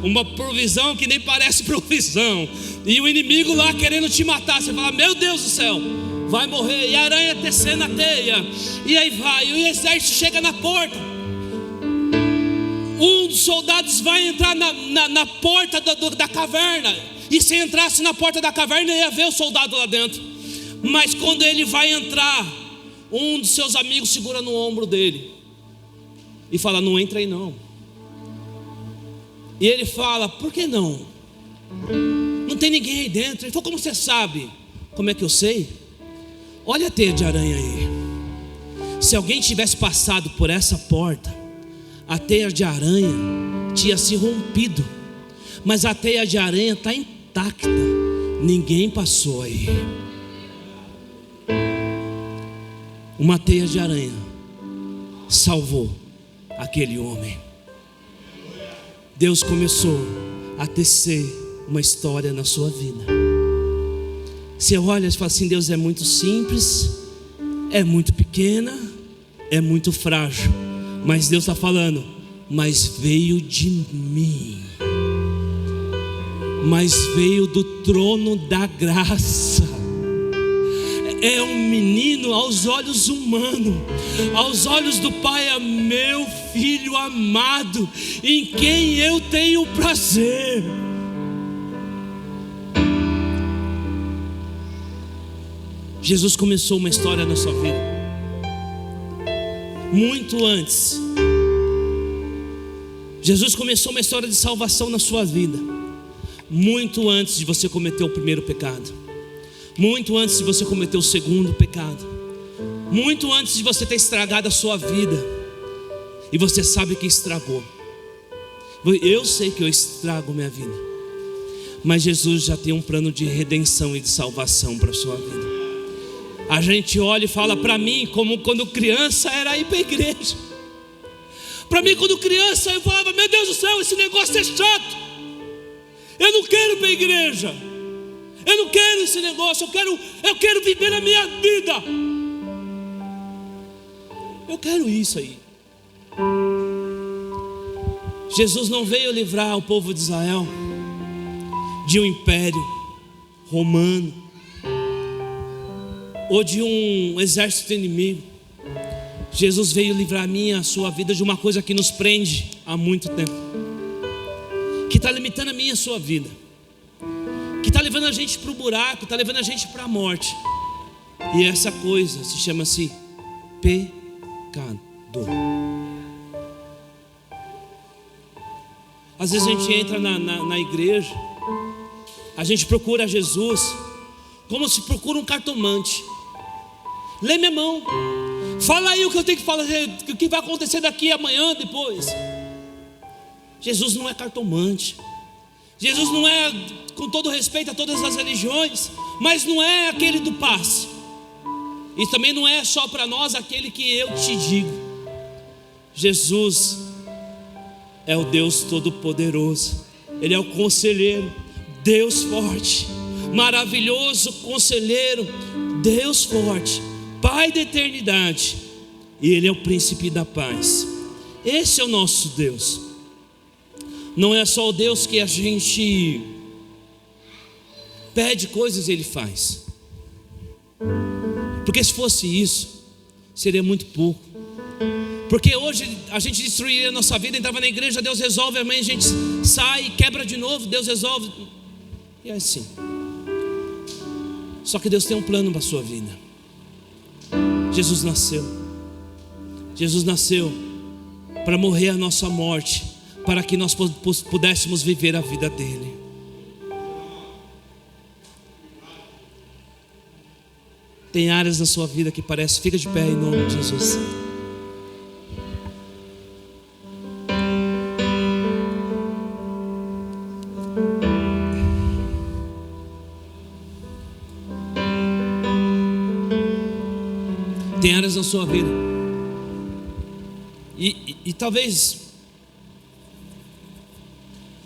Uma provisão que nem parece provisão. E o inimigo lá querendo te matar. Você fala, meu Deus do céu, vai morrer. E a aranha tecendo a teia. E aí vai, e o exército chega na porta. Um dos soldados vai entrar na porta da caverna. E se entrasse na porta da caverna, ia ver o soldado lá dentro. Mas quando ele vai entrar, um dos seus amigos segura no ombro dele e fala, não entra aí não. E ele fala, por que não? Não tem ninguém aí dentro. Ele falou, como você sabe? Como é que eu sei? Olha a teia de aranha aí. Se alguém tivesse passado por essa porta, a teia de aranha tinha se rompido. Mas a teia de aranha está intacta. Ninguém passou aí. Uma teia de aranha salvou aquele homem. Deus começou a tecer uma história na sua vida. Você olha e fala assim, Deus é muito simples, é muito pequena, é muito frágil. Mas Deus está falando, mas veio de mim. Mas veio do trono da graça. É um menino aos olhos humanos, aos olhos do Pai é meu filho amado, em quem eu tenho prazer. Jesus começou uma história na sua vida, muito antes. Jesus começou uma história de salvação na sua vida, muito antes de você cometer o primeiro pecado. Muito antes de você cometer o segundo pecado. Muito antes de você ter estragado a sua vida. E você sabe que estragou. Eu sei que eu estrago minha vida. Mas Jesus já tem um plano de redenção e de salvação para a sua vida. A gente olha e fala, para mim, como quando criança era ir para a igreja. Para mim, quando criança, eu falava, meu Deus do céu, esse negócio é chato. Eu não quero ir para a igreja. Eu não quero esse negócio, eu quero viver a minha vida. Eu quero isso aí. Jesus não veio livrar o povo de Israel de um império romano ou de um exército inimigo. Jesus veio livrar a minha, a sua vida de uma coisa que nos prende há muito tempo, que está limitando a minha e a sua vida, que está levando a gente para o buraco, está levando a gente para a morte. E essa coisa se chama-se pecado. Às vezes a gente entra na igreja, a gente procura Jesus como se procura um cartomante. Lê minha mão, fala aí o que eu tenho que fazer, o que vai acontecer daqui, amanhã, depois. Jesus não é cartomante. Jesus não é, com todo respeito a todas as religiões, mas não é aquele do passe. E também não é só para nós aquele que eu te digo. Jesus é o Deus Todo-Poderoso. Ele é o conselheiro, Deus forte, maravilhoso conselheiro, Deus forte, Pai da eternidade. E Ele é o príncipe da paz. Esse é o nosso Deus. Não é só o Deus que a gente pede coisas e Ele faz. Porque se fosse isso, seria muito pouco. Porque hoje a gente destruiria a nossa vida, entrava na igreja, Deus resolve, amanhã a gente sai, quebra de novo, Deus resolve. E é assim. Só que Deus tem um plano para a sua vida. Jesus nasceu para morrer a nossa morte, para que nós pudéssemos viver a vida dele. Tem áreas na sua vida que parece, fica de pé em nome de Jesus. Tem áreas na sua vida e talvez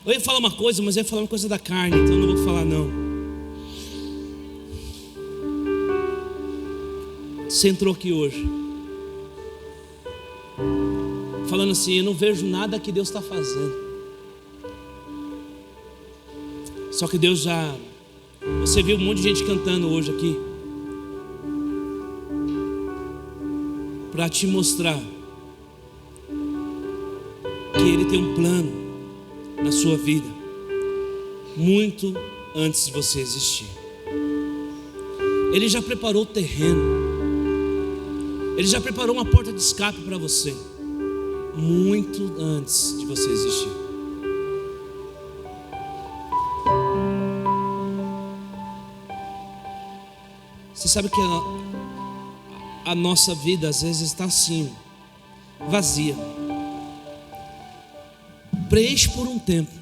eu ia falar uma coisa, mas eu ia falar uma coisa da carne, então eu não vou falar não. Você entrou aqui hoje falando assim: eu não vejo nada que Deus está fazendo. Só que Deus já... Você viu um monte de gente cantando hoje aqui para te mostrar que Ele tem um plano na sua vida muito antes de você existir. Ele já preparou o terreno, Ele já preparou uma porta de escape para você muito antes de você existir. Você sabe que a nossa vida às vezes está assim, vazia. Preenche por um tempo,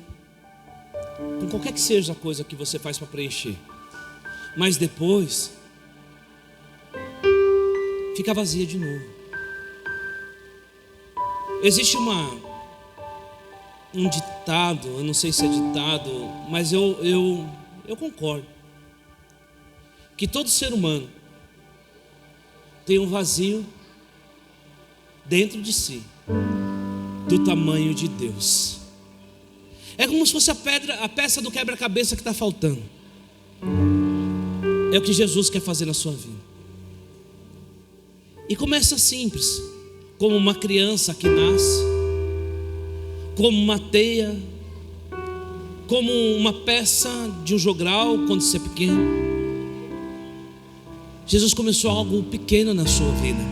com qualquer que seja a coisa que você faz para preencher, mas depois fica vazia de novo. Existe um ditado, eu não sei se é ditado, mas eu concordo, que todo ser humano tem um vazio dentro de si, do tamanho de Deus. É como se fosse a peça do quebra-cabeça que está faltando. É o que Jesus quer fazer na sua vida. E começa simples, como uma criança que nasce, como uma teia, como uma peça de um jogral quando você é pequeno. Jesus começou algo pequeno na sua vida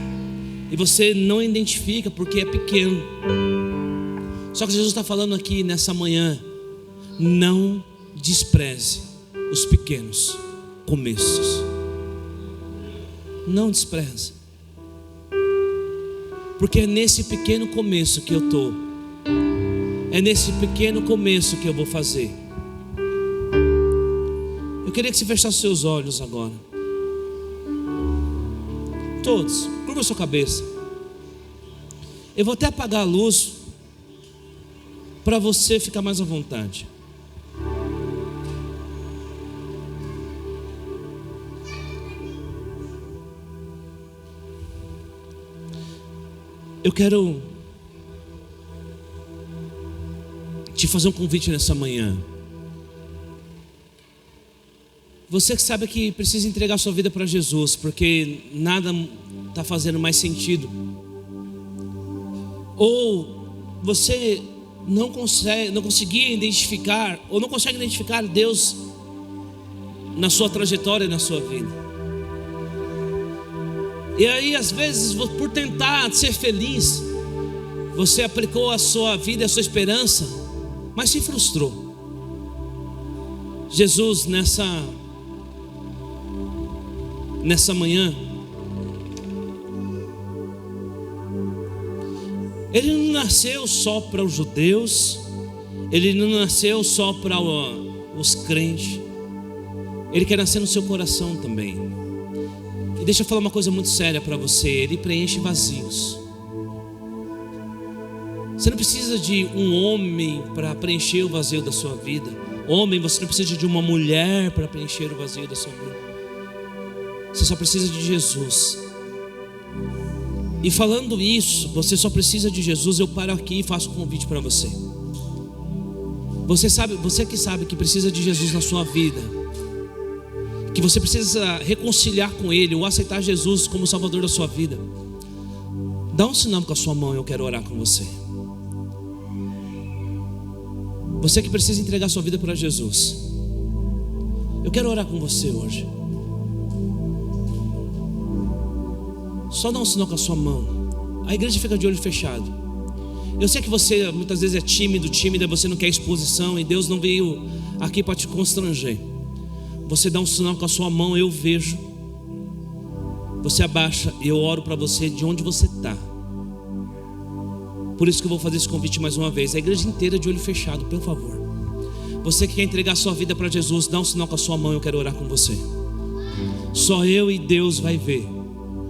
e você não identifica porque é pequeno. Só que Jesus está falando aqui nessa manhã: não despreze os pequenos começos. Não despreze, porque é nesse pequeno começo que eu estou, é nesse pequeno começo que eu vou fazer. Eu queria que você fechasse seus olhos agora. Todos, curva a sua cabeça. Eu vou até apagar a luz para você ficar mais à vontade. Eu quero te fazer um convite nessa manhã. Você que sabe que precisa entregar sua vida para Jesus, porque nada está fazendo mais sentido. Ou você não conseguia identificar, ou não consegue identificar Deus na sua trajetória, na sua vida. E aí às vezes, por tentar ser feliz, você aplicou a sua vida, a sua esperança, mas se frustrou. Jesus nessa manhã, Ele não nasceu só para os judeus, Ele não nasceu só para os crentes, Ele quer nascer no seu coração também. E deixa eu falar uma coisa muito séria para você: Ele preenche vazios. Você não precisa de um homem para preencher o vazio da sua vida. Homem, você não precisa de uma mulher para preencher o vazio da sua vida. Você só precisa de Jesus. E falando isso, você só precisa de Jesus. Eu paro aqui e faço um convite para você. Você que sabe que precisa de Jesus na sua vida, que você precisa reconciliar com Ele, ou aceitar Jesus como Salvador da sua vida, dá um sinal com a sua mão, eu quero orar com você. Você que precisa entregar sua vida para Jesus, eu quero orar com você hoje. Só dá um sinal com a sua mão. A igreja fica de olho fechado. Eu sei que você muitas vezes é tímida, você não quer exposição, e Deus não veio aqui para te constranger. Você dá um sinal com a sua mão, eu vejo. Você abaixa e eu oro para você de onde você está. Por isso que eu vou fazer esse convite mais uma vez. A igreja inteira de olho fechado, por favor. Você que quer entregar a sua vida para Jesus, dá um sinal com a sua mão, eu quero orar com você. Só eu e Deus vai ver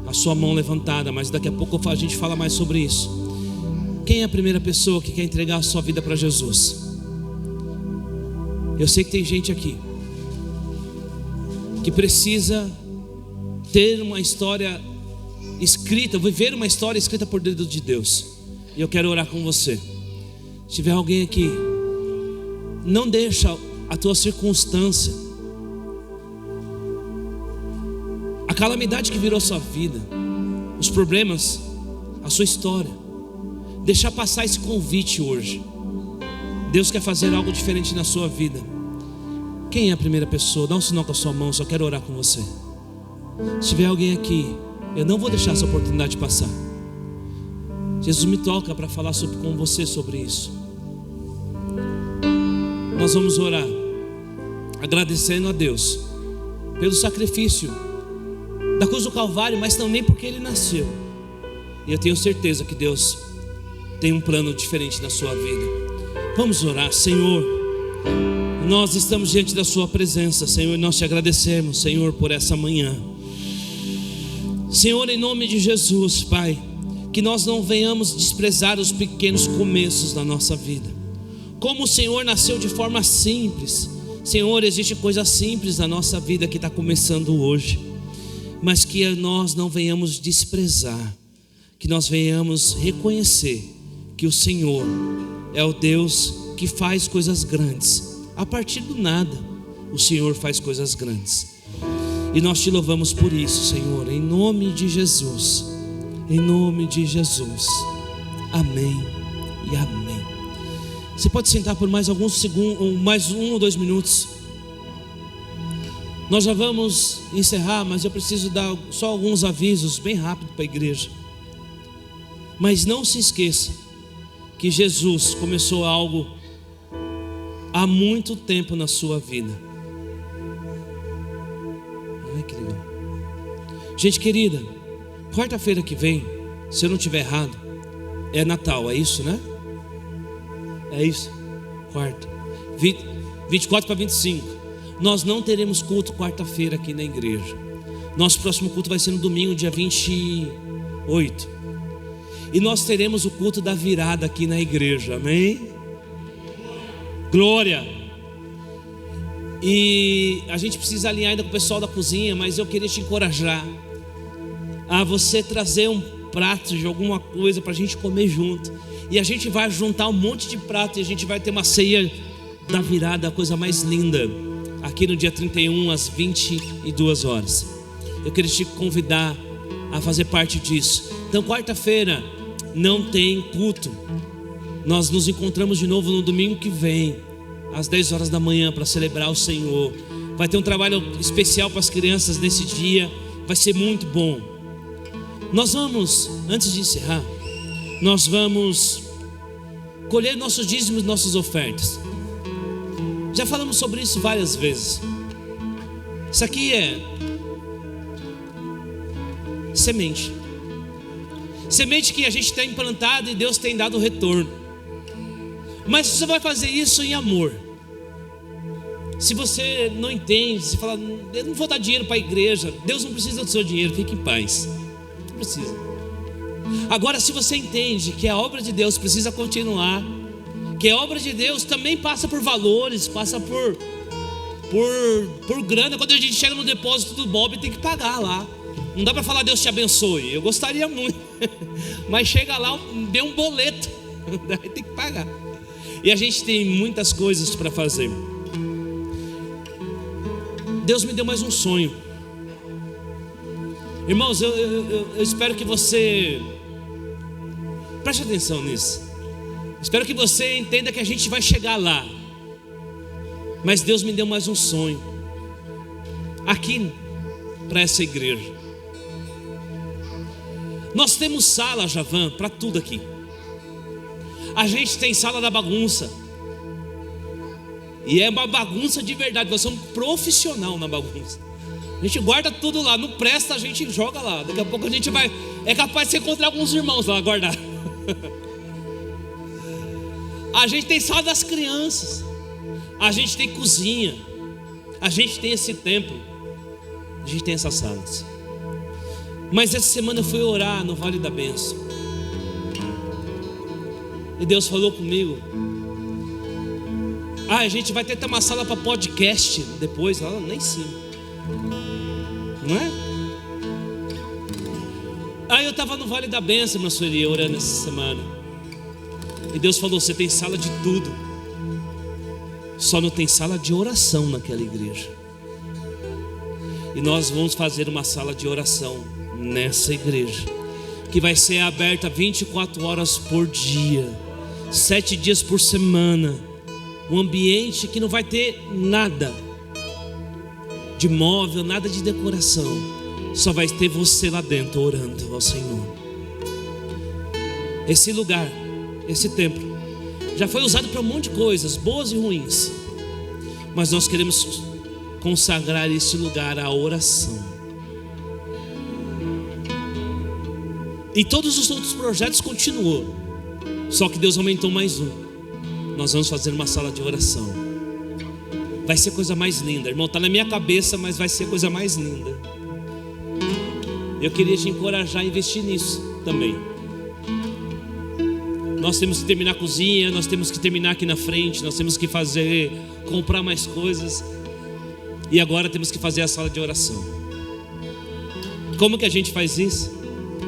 a sua mão levantada, mas daqui a pouco a gente fala mais sobre isso. Quem é a primeira pessoa que quer entregar a sua vida para Jesus? Eu sei que tem gente aqui que precisa ter uma história escrita, viver uma história escrita por dedo de Deus. E eu quero orar com você. Se tiver alguém aqui, não deixa a tua circunstância, a calamidade que virou sua vida, os problemas, a sua história, deixar passar esse convite hoje. Deus quer fazer algo diferente na sua vida. Quem é a primeira pessoa? Dá um sinal com a sua mão, só quero orar com você. Se tiver alguém aqui, eu não vou deixar essa oportunidade passar. Jesus me toca para falar com você sobre isso. Nós vamos orar agradecendo a Deus pelo sacrifício da cruz do Calvário, mas também porque Ele nasceu. E eu tenho certeza que Deus tem um plano diferente na sua vida. Vamos orar. Senhor, nós estamos diante da sua presença, Senhor, e nós te agradecemos, Senhor, por essa manhã. Senhor, em nome de Jesus, Pai, que nós não venhamos desprezar os pequenos começos da nossa vida. Como o Senhor nasceu de forma simples, Senhor, existe coisa simples na nossa vida que está começando hoje, mas que nós não venhamos desprezar, que nós venhamos reconhecer que o Senhor é o Deus que faz coisas grandes. A partir do nada, o Senhor faz coisas grandes. E nós te louvamos por isso, Senhor, em nome de Jesus. Em nome de Jesus. Amém e amém. Você pode sentar por mais alguns segundos, mais 1 ou 2 minutos. Nós já vamos encerrar, mas eu preciso dar só alguns avisos bem rápido para a igreja. Mas não se esqueça que Jesus começou algo há muito tempo na sua vida. Ai, que legal. Gente querida, quarta-feira que vem, se eu não estiver errado, é Natal, é isso, né? É isso, quarta 24 para 25. Nós não teremos culto quarta-feira aqui na igreja. Nosso próximo culto vai ser no domingo, dia 28. E nós teremos o culto da virada aqui na igreja, amém? Glória. E a gente precisa alinhar ainda com o pessoal da cozinha, mas eu queria te encorajar a você trazer um prato de alguma coisa para a gente comer junto. E a gente vai juntar um monte de prato e a gente vai ter uma ceia da virada, a coisa mais linda, aqui no dia 31 às 22 horas. Eu queria te convidar a fazer parte disso. Então quarta-feira não tem culto. Nós nos encontramos de novo no domingo que vem, às 10 horas da manhã, para celebrar o Senhor. Vai ter um trabalho especial para as crianças nesse dia. Vai ser muito bom. Nós vamos, antes de encerrar, nós vamos colher nossos dízimos, nossas ofertas. Já falamos sobre isso várias vezes. Isso aqui é semente. Semente que a gente tem implantado e Deus tem dado retorno. Mas você vai fazer isso em amor. Se você não entende, se fala, eu não vou dar dinheiro para a igreja, Deus não precisa do seu dinheiro, fique em paz. Não precisa. Agora, se você entende que a obra de Deus precisa continuar, que a obra de Deus também passa por valores, passa por grana. Quando a gente chega no depósito do Bob, tem que pagar lá. Não dá para falar Deus te abençoe, eu gostaria muito, mas chega lá, dê um boleto, daí tem que pagar. E a gente tem muitas coisas para fazer. Deus me deu mais um sonho. Irmãos, eu espero que você preste atenção nisso. Espero que você entenda que a gente vai chegar lá. Mas Deus me deu mais um sonho aqui para essa igreja. Nós temos sala, Javan, para tudo aqui. A gente tem sala da bagunça. E é uma bagunça de verdade. Nós somos profissional na bagunça. A gente guarda tudo lá. Não presta, a gente joga lá. Daqui a pouco a gente vai. É capaz de você encontrar alguns irmãos lá guardar. A gente tem sala das crianças. A gente tem cozinha. A gente tem esse templo. A gente tem essas salas. Mas essa semana eu fui orar no Vale da Bênção. E Deus falou comigo: a gente vai ter uma sala para podcast depois, lá nem sim. Não é? Aí eu estava no Vale da Bênção, meu Sueli, orando essa semana. E Deus falou: você tem sala de tudo, só não tem sala de oração naquela igreja. E nós vamos fazer uma sala de oração nessa igreja, que vai ser aberta 24 horas por dia, 7 dias por semana. Um ambiente que não vai ter nada de móvel, nada de decoração. Só vai ter você lá dentro orando ao Senhor. Esse lugar, esse templo, já foi usado para um monte de coisas, boas e ruins. Mas nós queremos consagrar esse lugar à oração. E todos os outros projetos continuam. Só que Deus aumentou mais um. Nós vamos fazer uma sala de oração. Vai ser coisa mais linda, irmão. Está na minha cabeça, mas vai ser coisa mais linda. Eu queria te encorajar a investir nisso também. Nós temos que terminar a cozinha, nós temos que terminar aqui na frente, nós temos que comprar mais coisas. E agora temos que fazer a sala de oração. Como que a gente faz isso?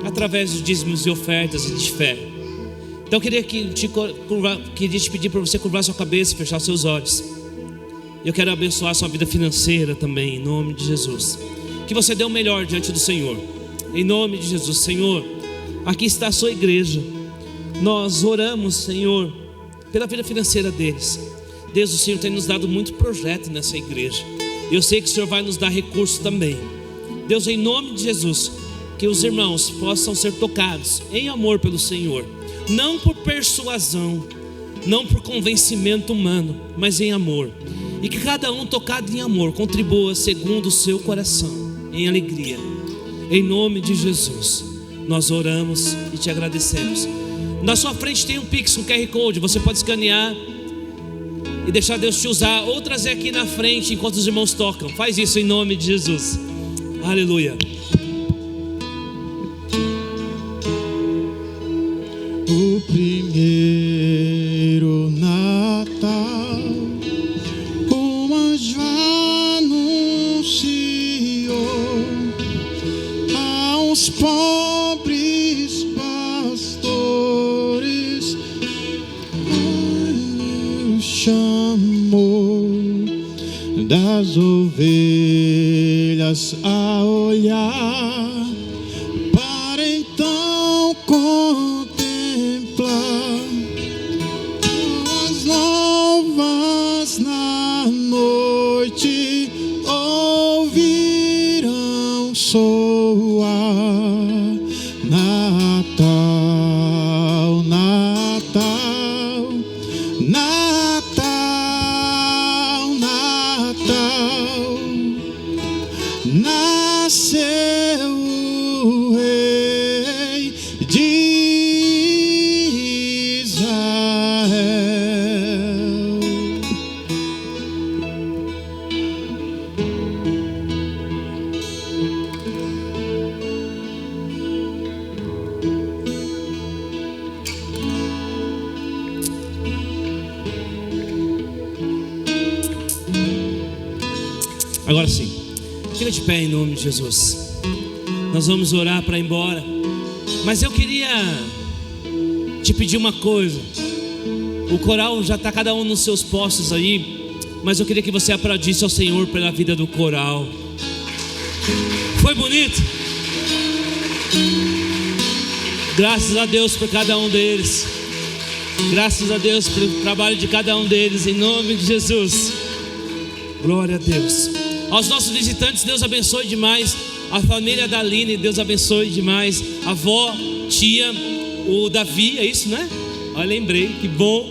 Através dos dízimos e ofertas e de fé. Então eu queria te pedir para você curvar sua cabeça e fechar seus olhos. Eu quero abençoar a sua vida financeira também, em nome de Jesus. Que você dê o melhor diante do Senhor, em nome de Jesus. Senhor, aqui está a sua igreja. Nós oramos, Senhor, pela vida financeira deles. Deus, o Senhor tem nos dado muito projeto nessa igreja. Eu sei que o Senhor vai nos dar recursos também. Deus, em nome de Jesus, que os irmãos possam ser tocados em amor pelo Senhor. Não por persuasão, não por convencimento humano, mas em amor. E que cada um tocado em amor contribua segundo o seu coração, em alegria. Em nome de Jesus, nós oramos e te agradecemos. Na sua frente tem um Pix, um QR Code. Você pode escanear e deixar Deus te usar, ou trazer aqui na frente enquanto os irmãos tocam. Faz isso em nome de Jesus. Aleluia. O primeiro Natal, o anjo anunciou aos pobres pastores, o chamou das ovelhas a olhar para então as novas na noite ouvirão soar. Natal, Natal, Natal, Natal, nasceu o Rei de Agora sim, fica de pé em nome de Jesus. Nós vamos orar para ir embora. Mas eu queria te pedir uma coisa. O coral já está cada um nos seus postos aí, mas eu queria que você aplaudisse ao Senhor pela vida do coral. Foi bonito? Graças a Deus por cada um deles. Graças a Deus pelo trabalho de cada um deles, em nome de Jesus. Glória a Deus. Aos nossos visitantes, Deus abençoe demais. A família da Aline, Deus abençoe demais. A avó, tia, o Davi, é isso, né? Olha, lembrei, que bom.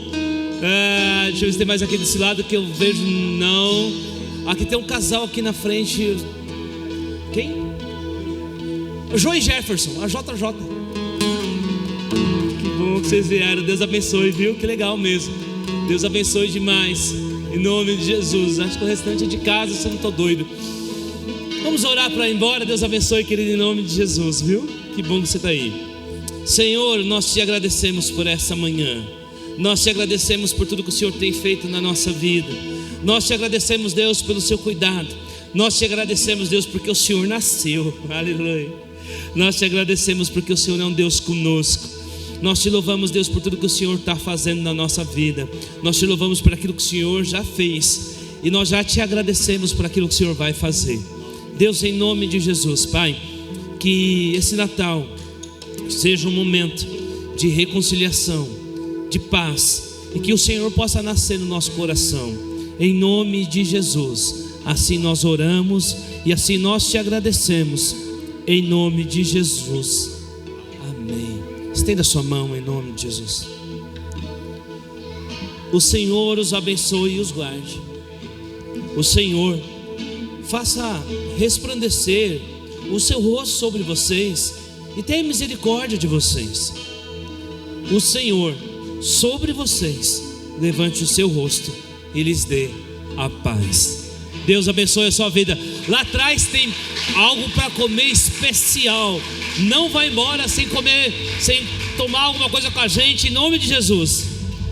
Deixa eu ver se tem mais aqui desse lado que eu vejo. Não. Aqui tem um casal aqui na frente. Quem? Joe e Jefferson, a JJ. Que bom que vocês vieram. Deus abençoe, viu? Que legal mesmo. Deus abençoe demais. Em nome de Jesus. Acho que o restante é de casa, se eu não estou doido. Vamos orar para ir embora. Deus abençoe, querido, em nome de Jesus, viu? Que bom que você está aí. Senhor, nós te agradecemos por essa manhã. Nós te agradecemos por tudo que o Senhor tem feito na nossa vida. Nós te agradecemos, Deus, pelo seu cuidado. Nós te agradecemos, Deus, porque o Senhor nasceu. Aleluia. Nós te agradecemos porque o Senhor é um Deus conosco. Nós te louvamos, Deus, por tudo que o Senhor está fazendo na nossa vida. Nós te louvamos por aquilo que o Senhor já fez. E nós já te agradecemos por aquilo que o Senhor vai fazer. Deus, em nome de Jesus, Pai, que esse Natal seja um momento de reconciliação, de paz, e que o Senhor possa nascer no nosso coração, em nome de Jesus. Assim nós oramos e assim nós te agradecemos, em nome de Jesus, amém. Estenda a sua mão em nome de Jesus. O Senhor os abençoe e os guarde. O Senhor faça resplandecer o seu rosto sobre vocês e tenha misericórdia de vocês. O Senhor sobre vocês levante o seu rosto e lhes dê a paz. Deus abençoe a sua vida. Lá atrás tem algo para comer especial. Não vá embora sem comer, sem tomar alguma coisa com a gente, em nome de Jesus.